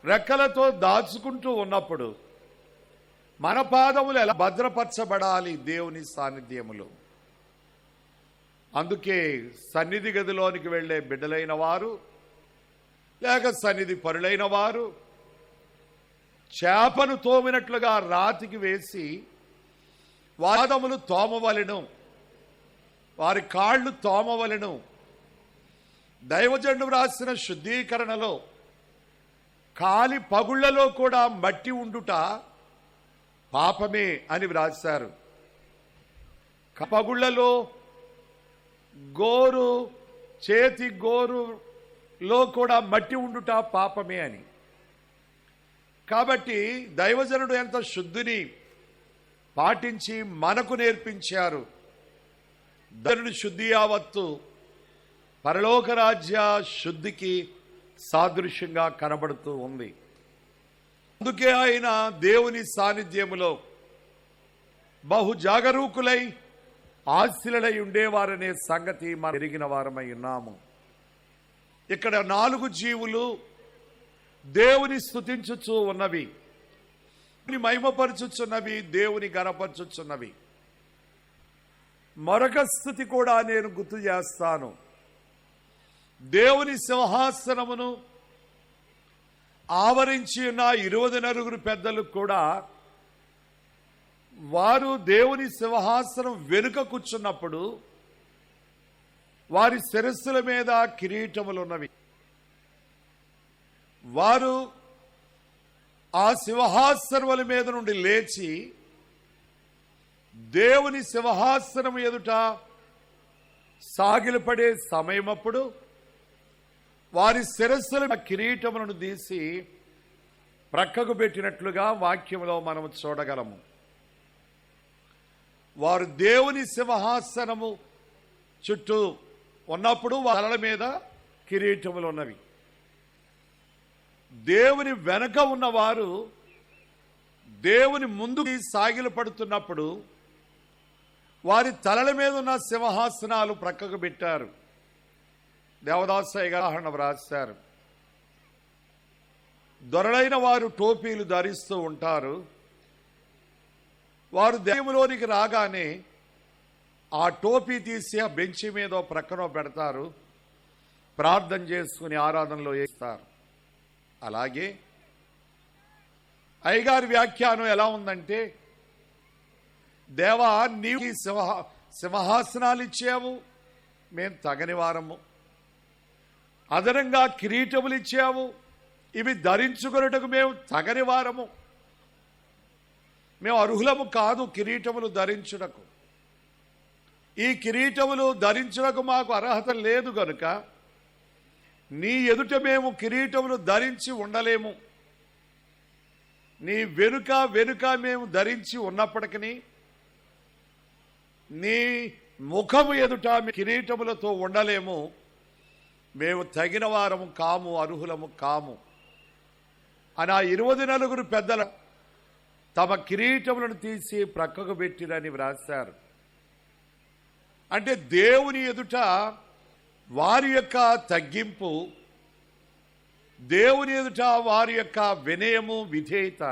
రెక్కలతో దాచుకుంటూ ఉన్నప్పుడు మన పాదములు ఎలా భద్రపరచబడాలి దేవుని సాన్నిధ్యములో? అందుకే సన్నిధి గదిలోనికి వెళ్ళే బిడ్డలైన వారు లేక సన్నిధి పరులైన వారు చేపను తోమినట్లుగా రాతికి వేసి పాదములు తోమవలెను, వారి కాళ్ళు తోమవలెను. దైవజనుడు రాసిన శుద్ధీకరణలో కాలి పగుళ్లలో కూడా మట్టి ఉండుట పాపమే అని వ్రాశారు. పగుళ్లలో గోరు, చేతి గోరులో కూడా మట్టి ఉండుట పాపమే అని. కాబట్టి దైవజనుడు ఎంత శుద్ధిని పాటించి మనకు నేర్పించారు. దైవజనుడి శుద్ధి యావత్తు పరలోక రాజ్య శుద్ధికి సాదృశ్యంగా కనబడుతూ ఉంది. అందుకే ఆయన దేవుని సాన్నిధ్యములో బహు జాగరూకులై ఆశీలై ఉండేవారనే సంగతి మనం ఎరిగిన వారమై ఉన్నాము. ఇక్కడ 4 జీవులు దేవుని స్తుతించుచూ ఉన్నవి, మహిమపరచుచున్నవి, దేవుని గణపరచుచున్నవి. మరొక స్థుతి కూడా నేను గుర్తు చేస్తాను. దేవుని సింహాసనమును ఆవరించి ఉన్న 24 పెద్దలు కూడా వారు దేవుని సింహాసనం వెనుక కూర్చున్నప్పుడు వారి శిరస్సుల మీద కిరీటములు ఉన్నవి. వారు ఆ సింహాసనముల మీద నుండి లేచి దేవుని సింహాసనం ఎదుట సాగిలపడే సమయమప్పుడు వారి శిరస్సుల కిరీటములను తీసి ప్రక్కకు పెట్టినట్లుగా వాక్యంలో మనము చూడగలము. వారు దేవుని సింహాసనము చుట్టూ ఉన్నప్పుడు వాళ్ళ మీద కిరీటములు ఉన్నవి. దేవుని వెనక ఉన్నవారు దేవుని ముందుకు సాగిలు పడుతున్నప్పుడు వారి తలల మీద ఉన్న సింహాసనాలు ప్రక్కకు పెట్టారు. దేవదాసయ్య గారు వ్రాశారు. దొరలైన వారు టోపీలు ధరిస్తూ ఉంటారు. వారు దేవులోనికి రాగానే ఆ టోపీ తీసి ఆ బెంచి మీద ప్రక్కన పెడతారు, ప్రార్థన చేసుకుని ఆరాధనలో వేస్తారు. అలాగే అయ్యగారి వ్యాఖ్యానం ఎలా ఉందంటే, దేవా నీవు సింహాసనాలు ఇచ్చావు, మేము తగని వారము. అదనంగా కిరీటములు ఇచ్చావు, ఇవి ధరించుకొనుటకు మేము తగని వారము. మేము అర్హులము కాదు కిరీటములు ధరించుటకు. ఈ కిరీటములు ధరించుటకు మాకు అర్హత లేదు గనుక నీ ఎదుట మేము కిరీటములు ధరించి ఉండలేము. నీ వెనుక మేము ధరించి ఉన్నప్పటికీ నీ ముఖము ఎదుట కిరీటములతో ఉండలేము. మేము తగిన వారము కాము, అర్హులము కాము అని ఆ 24 పెద్దల తమ కిరీటములను తీసి ప్రక్కకు పెట్టిరని వ్రాశారు. అంటే దేవుని ఎదుట వారి యొక్క తగ్గింపు, దేవుని ఎదుట వారి యొక్క వినయము, విధేయత,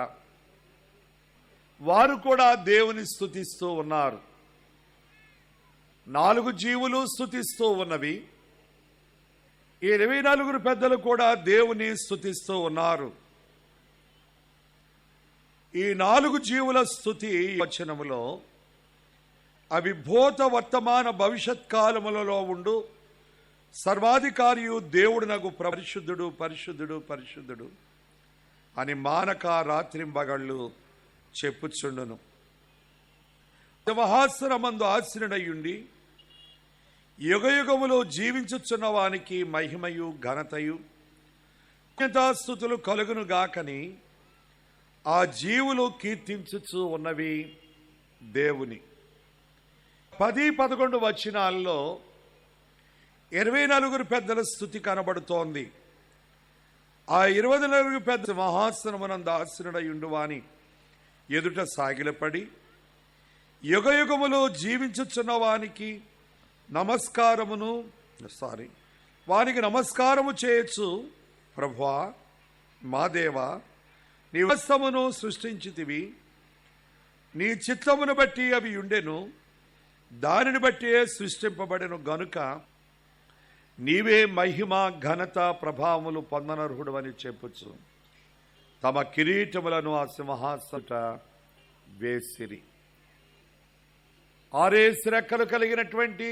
వారు కూడా దేవుని స్తుతిస్తూ ఉన్నారు. 4 జీవులు స్తుతిస్తూ ఉన్నవి. ఈ 24 పెద్దలు కూడా దేవుని స్తుతిస్తూ ఉన్నారు. ఈ 4 జీవుల స్తుతి వచనములో అవి భూత వర్తమాన భవిష్యత్ కాలములలో ఉండు సర్వాధికారియు దేవుడునగు పరిశుద్ధుడు పరిశుద్ధుడు పరిశుద్ధుడు అని మానక రాత్రింబగళ్ళు చెప్పుచుండును. సింహాసనమందు ఆసీనుడయుండి యుగయుగములో జీవించుచున్న వానికి మహిమయు ఘనతయు కృతజ్ఞతాస్తుతులు కలుగును గాకని ఆ జీవులు కీర్తించుచు ఉన్నవి దేవుని. 10-11 వచనాల్లో 24 పెద్దల స్తుతి కనబడుతోంది. ఆ 24 పెద్ద సింహాసనమునందు ఆసీనుడయుండు వాని ఎదుట సాగిలపడి యుగయుగములో జీవించుచున్న వానికి వానికి నమస్కారము చేయొచ్చు. ప్రభువా మా దేవా, నీ వస్తమును సృష్టించితివి, నీ చిత్తమును బట్టి అవి ఉండెను, దానిని బట్టి సృష్టింపబడెను గనుక నీవే మహిమ ఘనత ప్రభావములు పొందనర్హుడు అని చెప్పుచు తమ కిరీటములను ఆ సింహాసనట వేసిరి. 6 రెక్కలు కలిగినటువంటి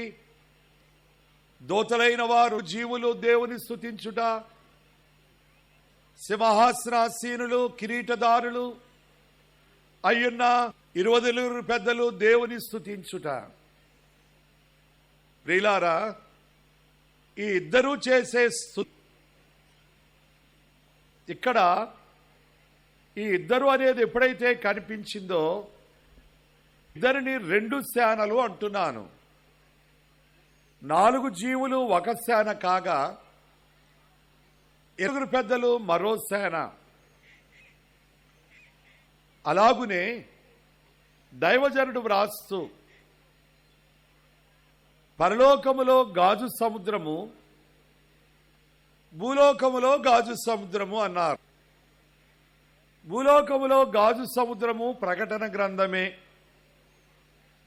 దూతలైన వారు జీవులు దేవుని స్తుతించుట, సింహాసనాసీనులు కిరీటదారులు అయ్యున్న 24 పెద్దలు దేవుని స్తుతించుట. ప్రియులారా, ఈ ఇద్దరూ చేసే ఇక్కడ ఈ ఇద్దరు అనేది ఎప్పుడైతే కనిపించిందో ఇద్దరిని 2 సేనలు అంటున్నాను. 4 జీవులు ఒక సేన కాగా 7 పెద్దలు మరో సేన. అలాగునే దైవజనుడు వ్రాస్తూ పరలోకములో గాజు సముద్రము, భూలోకములో గాజు సముద్రము అన్నారు. భూలోకములో గాజు సముద్రము ప్రకటన గ్రంథమే,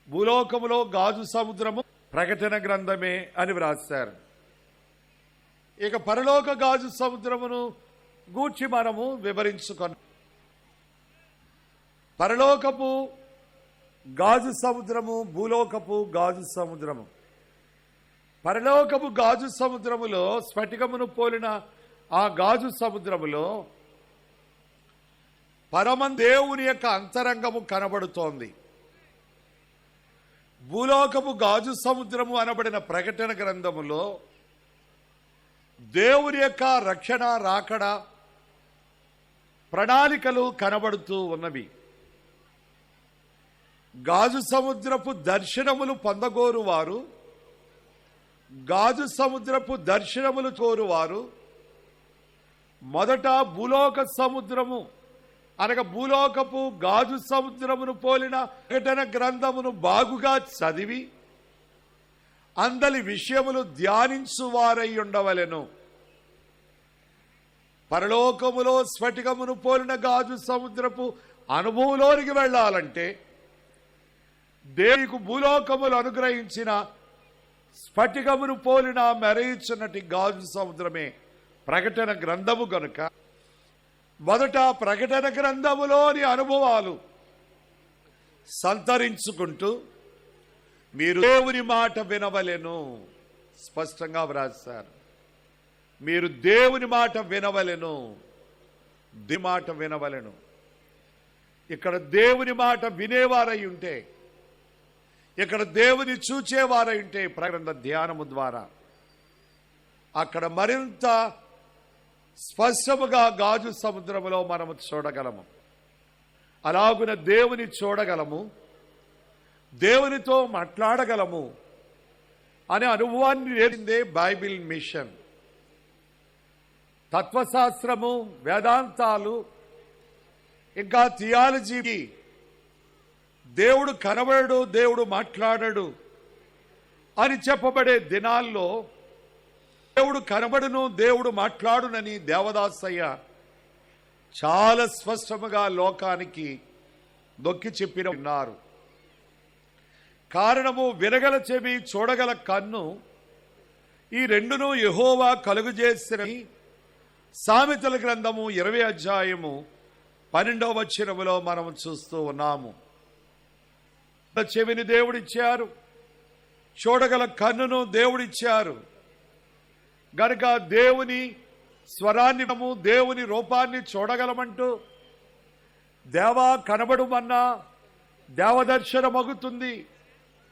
భూలోకములో గాజు సముద్రము ప్రకటన గ్రంథమే అని వ్రాశారు. ఇక పరలోక గాజు సముద్రమును గూర్చి మనము వివరించుకున్నాం. పరలోకపు గాజు సముద్రము, భూలోకపు గాజు సముద్రము. పరలోకపు గాజు సముద్రములో స్ఫటికమును పోలిన ఆ గాజు సముద్రములో పరమదేవుని యొక్క అంతరంగము కనబడుతోంది. భూలోకపు గాజు సముద్రము అనబడిన ప్రకటన గ్రంథములో దేవుని యొక్క రక్షణ రాకడ ప్రణాళికలు కనబడుతూ ఉన్నవి. గాజు సముద్రపు దర్శనములు పొందగోరు వారు, గాజు సముద్రపు దర్శనములు కోరువారు మొదట భూలోక సముద్రము అనగా భూలోకపు గాజు సముద్రమును పోలిన ప్రకటన గ్రంథమును బాగుగా చదివి అందలి విషయములు ధ్యానించువారై ఉండవలెను. పరలోకములో స్ఫటికమును పోలిన గాజు సముద్రపు అనుభవంలోనికి వెళ్ళాలంటే దేవునికి భూలోకములు అనుగ్రహించిన స్ఫటికమును పోలిన మెరయిచున్నటి గాజు సముద్రమే ప్రకటన గ్రంథము గనుక మొదట ప్రకటన గ్రంథములోని అనుభవాలు సంతరించుకుంటూ మీరు దేవుని మాట వినవలెను. స్పష్టంగా వ్రాశారు. మీరు దేవుని మాట వినవలెను, మాట వినవలెను. ఇక్కడ దేవుని మాట వినేవారై ఉంటే, ఇక్కడ దేవుని చూచేవారై ఉంటే ప్రకటన ధ్యానము ద్వారా అక్కడ మరింత స్పష్టముగా గాజు సముద్రములో మనము చూడగలము. అలాగున దేవుని చూడగలము, దేవునితో మాట్లాడగలము అనే అనుభవాన్ని నేర్పిందే బైబిల్ మిషన్. తత్వశాస్త్రము, వేదాంతాలు, ఇంకా థియాలజీ, దేవుడు కనబడడు, దేవుడు మాట్లాడడు అని చెప్పబడే దినాల్లో దేవుడు కనబడును, దేవుడు మాట్లాడునని దేవదాసయ్య చాలా స్పష్టముగా లోకానికి నొక్కి చెప్పిన ఉన్నారు. కారణము వినగల చెవి, చూడగల కన్ను, ఈ రెండును యెహోవా కలుగజేసిన సామెతల గ్రంథము 20వ అధ్యాయము 12వ వచనములో మనం చూస్తూ ఉన్నాము. చెవిని దేవుడిచ్చారు, చూడగల కన్నును దేవుడిచ్చారు. గనుక దేవుని స్వరాన్ని, దేవుని రూపాన్ని చూడగలమంటూ దేవా కనబడుమన్నా దేవదర్శనమగుతుంది.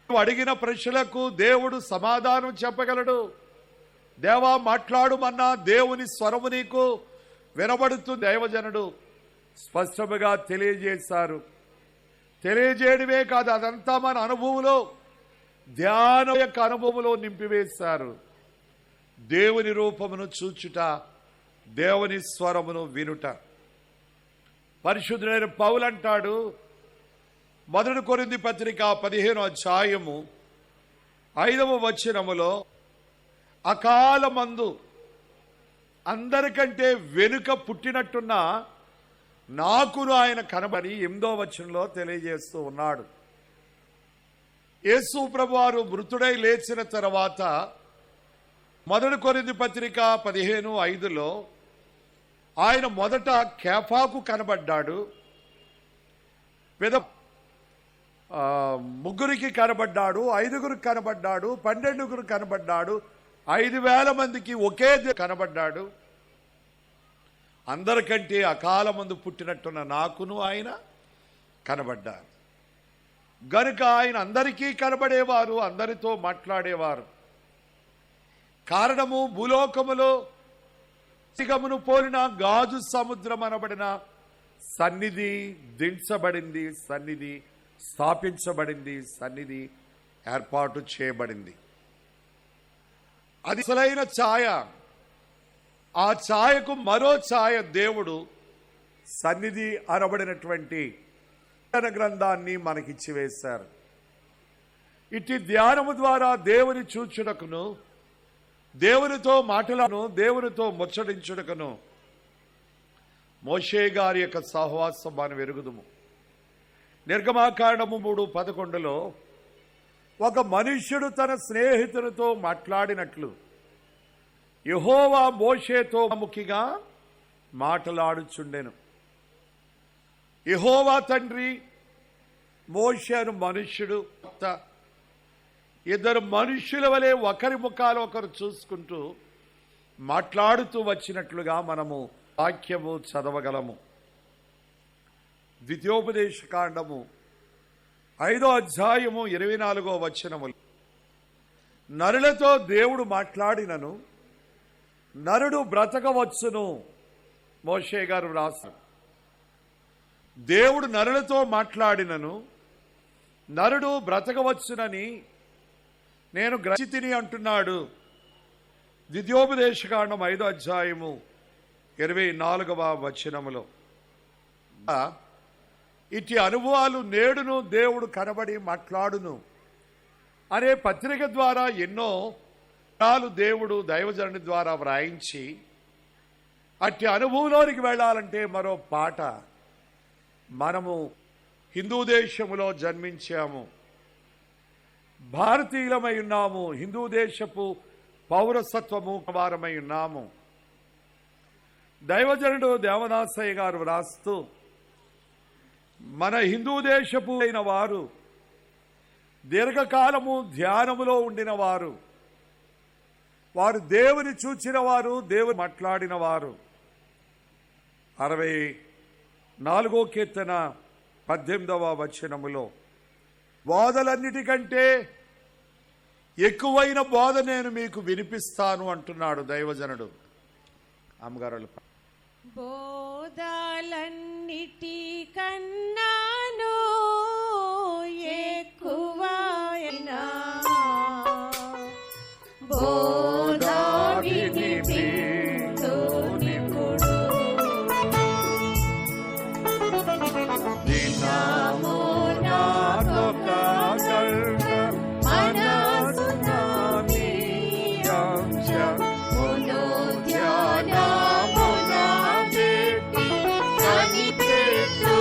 నువ్వు అడిగిన ప్రశ్నలకు దేవుడు సమాధానం చెప్పగలడు. దేవా మాట్లాడుమన్నా దేవుని స్వరము నీకు వినబడుతుంది. దైవజనుడు స్పష్టముగా తెలియజేశారు. తెలియజేయడమే కాదు, అదంతా మన అనుభవంలో, ధ్యానం యొక్క అనుభవంలో నింపివేశారు. దేవుని రూపమును చూచుట, దేవుని స్వరమును వినుట. పరిశుద్ధుడైన పౌలు అంటాడు, 1 కొరింథీ పత్రిక 15వ అధ్యాయము 5వ వచనములో, అకాలమందు అందరికంటే వెనుక పుట్టినట్టున్న నాకును ఆయన కనబడి 8వ వచనంలో తెలియజేస్తూ ఉన్నాడు. యేసు ప్రభువారు మృతుడై లేచిన తర్వాత 1 కొరింథీ పత్రిక 15:5లో ఆయన మొదట కేఫాకు కనబడ్డాడు, ముగ్గురికి కనబడ్డాడు, 5గురికి కనబడ్డాడు, 12గురికి కనబడ్డాడు, 5,000 మందికి ఒకే కనబడ్డాడు. అందరికంటే అకాలమందు పుట్టినట్టున్న నాకును ఆయన కనబడ్డారు. గనుక ఆయన అందరికీ కనబడేవారు, అందరితో మాట్లాడేవారు. కారణము, భూలోకములో సిగమును పోలిన గాజు సముద్రం అనబడిన సన్నిధి దించబడింది, సన్నిధి స్థాపించబడింది, సన్నిధి ఏర్పాటు చేయబడింది. అది అసలైన ఛాయ. ఆ ఛాయకు మరో ఛాయ దేవుడు సన్నిధి అనబడినటువంటి గ్రంథాన్ని మనకిచ్చి వేశారు. ఇట్టి ధ్యానము ద్వారా దేవుని చూచుటకును, దేవునితో మాటలను, దేవునితో ముచ్చడించుటకును మోషే గారి యొక్క సహవాసం మనం ఎరుగుదుము. నిర్గమాకాండము 3:11లో ఒక మనుష్యుడు తన స్నేహితునితో మాట్లాడినట్లు యెహోవా మోషేతో ముఖిగా మాట్లాడుచుండెను. యెహోవా తండ్రి, మోషేను మనుష్యుడు, ఇద్దరు మనుష్యుల వలె ఒకరి ముఖాలు ఒకరు చూసుకుంటూ మాట్లాడుతూ వచ్చినట్లుగా మనము వాక్యము చదవగలము. ద్వితీయోపదేశకాండము 5వ అధ్యాయము 24వ వచనములు, నరులతో దేవుడు మాట్లాడినను నరుడు బ్రతకవచ్చును. మోషే గారు రాశారు, దేవుడు నరులతో మాట్లాడినను నరుడు బ్రతకవచ్చునని నేను గ్రహితిని అంటున్నాడు. ద్వితీయోపదేశకాండం 5వ అధ్యాయము 24వ వచనములో ఇట్టి అనుభవాలు నేడును దేవుడు కనబడి మాట్లాడును అనే పత్రిక ద్వారా ఎన్నో దేవుడు దైవజనుని ద్వారా వ్రాయించి, అట్టి అనుభవంలోనికి వెళ్ళాలంటే మరో పాట. మనము హిందూ దేశములో జన్మించాము, భారతీయులమై ఉన్నాము, హిందూ దేశపు పౌరసత్వము వారమై ఉన్నాము. దైవజనుడు దేవదాసయ్య గారు వ్రాస్తూ, మన హిందూ దేశపు అయిన వారు దీర్ఘకాలము ధ్యానములో ఉండిన వారు, వారు దేవుని చూచిన వారు, దేవుని మాట్లాడిన వారు. 64వ కీర్తన 18వ వచనములో, బోధలన్నిటికంటే ఎక్కువైన బోధ నేను మీకు వినిపిస్తాను అంటున్నాడు దైవజనుడు. అమ్మగారు, బోధలన్నిటి కన్నాను ఎక్కువైన బోధ వినిపించునిప్పుడు దినము నాకొక గంట మనసున నీ అంశమును ధ్యానమున పెట్టి కనిపెట్టుచుందును.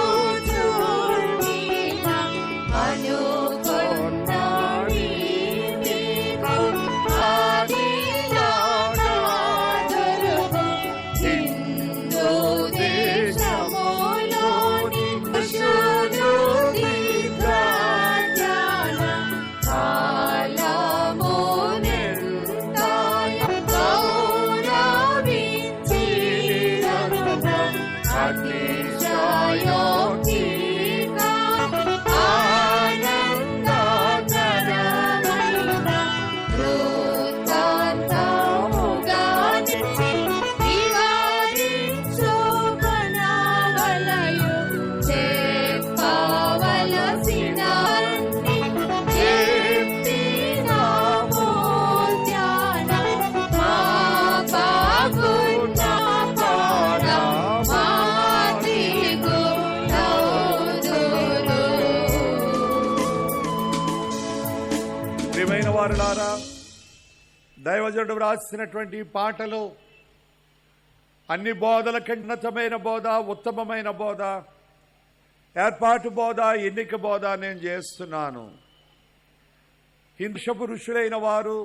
అతిశయోక్తిగా ఆనందకరమైన వృత్తాంతముగా నిలిచి వివరించు కనవలయు చెప్పవలసినవన్నీ చెప్పినాము ధ్యానం మా బాగున్న పాడం మాదిగు నౌదులు. ప్రియమైన వారులారా, దైవజనుడు వ్రాసినటువంటి పాటలు అన్ని బోధల ఉన్నతమైన బోధ, ఉత్తమమైన బోధ, ఏర్పాటు బోధ, ఎన్నిక బోధ నేను చేస్తున్నాను. హింస పురుషులైన వారు,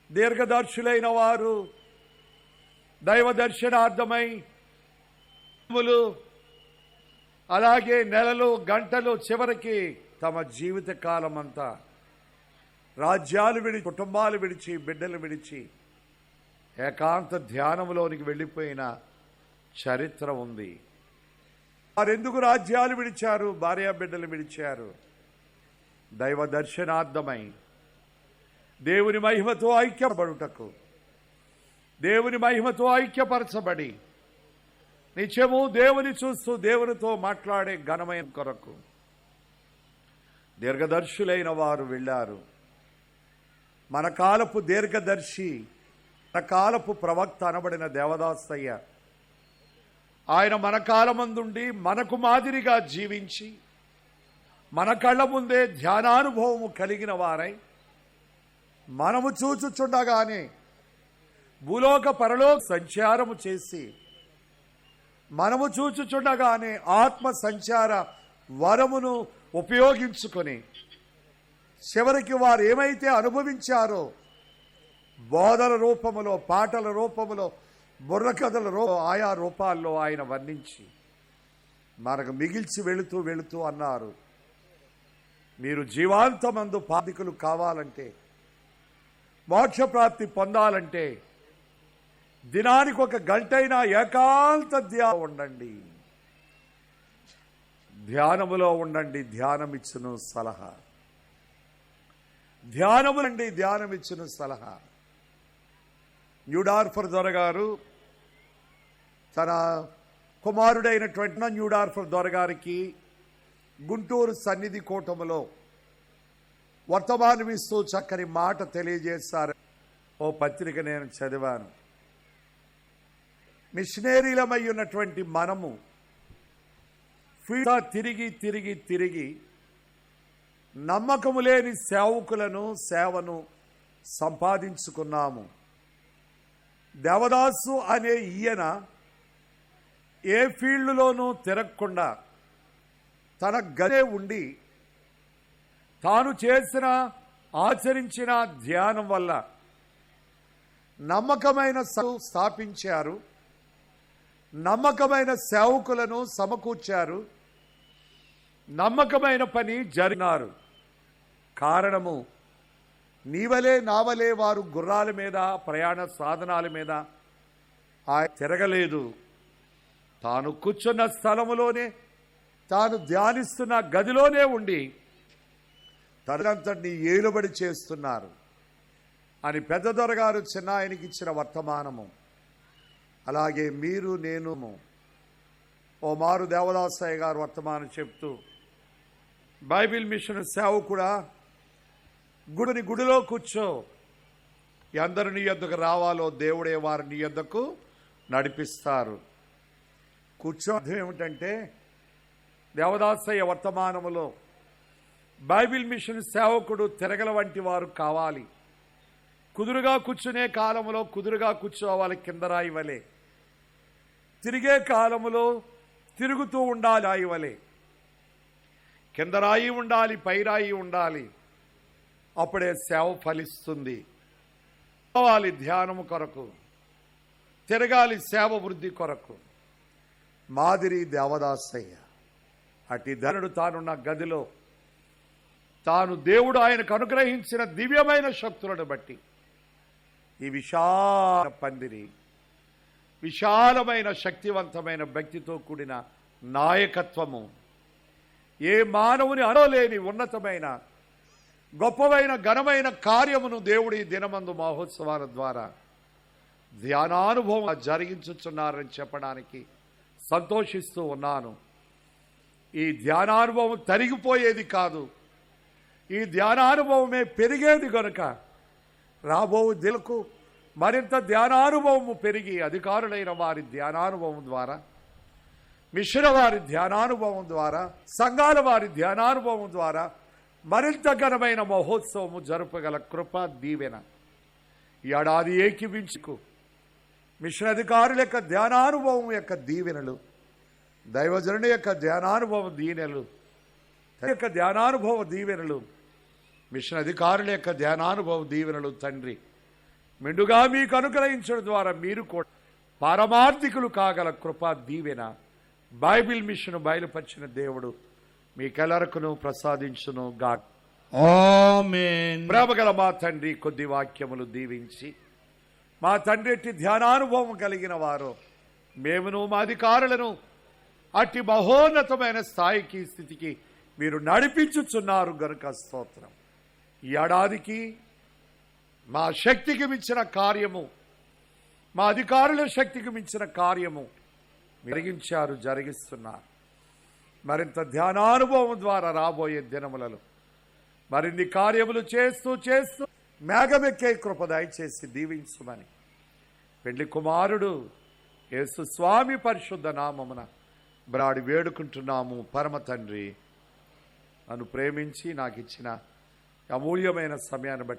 దీర్ఘదర్శులైన వారు దైవ దర్శనార్థమై అలాగే నెలలు, గంటలు, చివరికి తమ జీవిత కాలం అంతా రాజ్యాలు విడిచి, కుటుంబాలు విడిచి, బిడ్డలు విడిచి ఏకాంత ధ్యానంలోనికి వెళ్ళిపోయిన చరిత్ర ఉంది. వారెందుకు రాజ్యాలు విడిచారు, భార్యా బిడ్డలు విడిచారు? దైవ దర్శనార్థమై దేవుని మహిమతో ఐక్యపడుటకు, దేవుని మహిమతో ఐక్యపరచబడి నిత్యము దేవుని చూస్తూ దేవునితో మాట్లాడే ఘనమైన కొరకు దీర్ఘదర్శులైన వారు వెళ్ళారు. మన కాలపు దీర్ఘదర్శి, మన కాలపు ప్రవక్త అనబడిన దేవదాసయ్య, ఆయన మన కాలమందుండి మనకు మాదిరిగా జీవించి మన కళ్ళ ముందే ధ్యానానుభవము కలిగిన వారై మనము చూచుచుండగానే భూలోక పరలోక సంచారము చేసి మనము చూచుచుండగానే ఆత్మ సంచార వరమును ఉపయోగించుకొని చివరికి వారు ఏమైతే అనుభవించారో బోధల రూపములో, పాటల రూపములో, బుర్రకథల ఆయా రూపాల్లో ఆయన వర్ణించి మనకు మిగిల్చి వెళుతూ వెళుతూ అన్నారు, మీరు జీవాంతమందు పాదికులు కావాలంటే, మోక్షప్రాప్తి పొందాలంటే దినానికి 1 గంటైనా ఏకాంత ధ్యానం ఉండండి, ధ్యానములో ఉండండి. ధ్యానమిచ్చును సలహా, ధ్యానములండి, ధ్యానమిచ్చును సలహా. న్యూడార్ఫర్ దొరగారు తన కుమారుడైనటువంటి న్యూడార్ఫర్ దొరగారికి గుంటూరు సన్నిధి కూటములో వర్తమానమిస్తూ చక్కని మాట తెలియజేశారు. ఓ పత్రిక నేను చదివాను. మిషనరీలమై ఉన్నటువంటి మనము తిరిగి తిరిగి తిరిగి నమ్మకము లేని సేవను సంపాదించుకున్నాము. దేవదాసు అనే ఈయన ఏ ఫీల్డ్లోనూ తిరగకుండా తన గదే ఉండి తాను చేసిన, ఆచరించిన ధ్యానం వల్ల నమ్మకమైన స్థాపించారు, నమ్మకమైన సేవకులను సమకూర్చారు, నమ్మకమైన పని జరిగినారు. కారణము, నీవలే నావలే వారు గుర్రాల మీద, ప్రయాణ సాధనాల మీద ఆయన తిరగలేదు. తాను కూర్చున్న స్థలములోనే, తాను ధ్యానిస్తున్న గదిలోనే ఉండి తనంతటిని ఏలుబడి చేస్తున్నారు అని పెద్ద దొరగారు చిన్న ఆయనకి ఇచ్చిన వర్తమానము. అలాగే మీరు, నేను ఓ మారు దేవదాసయ్య గారు వర్తమానం చెప్తూ, బైబిల్ మిషన్ సేవకుడా, గుడిలో కూర్చో, అందరు నీ యొద్దకు రావాలో దేవుడే వారు నీ యొద్దకు నడిపిస్తారు. కూర్చో అర్థం ఏమిటంటే, దేవదాసయ్య వర్తమానములో బైబిల్ మిషన్ సేవకుడు తిరగల వంటి వారు కావాలి. కుదురుగా కూర్చునే కాలంలో కుదురుగా కూర్చోవాలి, కింద రాయి వలె. తిరిగే కాలములో తిరుగుతూ ఉండాలి, రాయి వలె. కింద రాయి ఉండాలి, పై రాయి ఉండాలి. అప్పుడే సేవ ఫలిస్తుంది. పోవాలి ధ్యానము కొరకు, తిరగాలి సేవ వృద్ధి కొరకు. మాదిరి దేవదాసయ్య. అట్టి ధనుడు తానున్న గదిలో తాను దేవుడు ఆయనకు అనుగ్రహించిన దివ్యమైన శక్తులను బట్టి ఈ విశాల పందిరి, విశాలమైన శక్తివంతమైన భక్తితో కూడిన నాయకత్వము, ఏ మానవుని అనలేని ఉన్నతమైన గొప్పమైన ఘనమైన కార్యమును దేవుడి దినమందు మహోత్సవాల ద్వారా ధ్యానానుభవం జరిగించుచున్నారని చెప్పడానికి సంతోషిస్తూ ఉన్నాను. ఈ ధ్యానానుభవం తరిగిపోయేది కాదు, ఈ ధ్యానానుభవమే పెరిగేది గనుక రాబో దిలకు మరింత ధ్యానానుభవము పెరిగి అధికారులైన వారి ధ్యానానుభవం ద్వారా, మిషన్ వారి ధ్యానానుభవం ద్వారా, సంఘాల వారి ధ్యానానుభవం ద్వారా మరింత ఘనమైన మహోత్సవము జరుపగల కృప దీవెన ఈ ఏడాది ఏకీవించుకు మిషన్ అధికారుల యొక్క ధ్యానానుభవం యొక్క దీవెనలు, దైవజనుడి యొక్క ధ్యానానుభవ దీవెనలు, యొక్క ధ్యానానుభవ దీవెనలు, మిషన్ అధికారుల యొక్క ధ్యానానుభవ దీవెనలు తండ్రి మెండుగా మీకు అనుగ్రహించడం ద్వారా మీరు కూడా పారమార్థికులు కాగల కృపా దీవెన బైబిల్ మిషన్ బయలుపరిచిన దేవుడు మీకెల్లరకును ప్రసాదించును గాడ్. ఆమేన్. ప్రేమగల మా తండ్రి, కొద్ది వాక్యములు దీవించి మా తండ్రి ఎట్టి ధ్యానానుభవం కలిగిన వారు మేమును మా అధికారులను అట్టి మహోన్నతమైన స్థాయికి స్థితికి మీరు నడిపించుచున్నారు గనుక స్తోత్రం. ఈ ఏడాదికి మా శక్తికి మించిన కార్యము, మా అధికారుల శక్తికి మించిన కార్యము జరిగించారు, జరిగిస్తున్నారు. మరింత ధ్యానానుభవం ద్వారా రాబోయే దినములలో మరిన్ని కార్యములు చేస్తూ చేస్తూ మేఘమెక్కే కృప దయచేసి దీవించుమని పెళ్లి కుమారుడు యేసు స్వామి పరిశుద్ధ నామమున బ్రాడి వేడుకుంటున్నాము పరమ తండ్రి. నన్ను ప్రేమించి నాకు ఇచ్చిన అమూల్యమైన సమయాన్ని బట్టి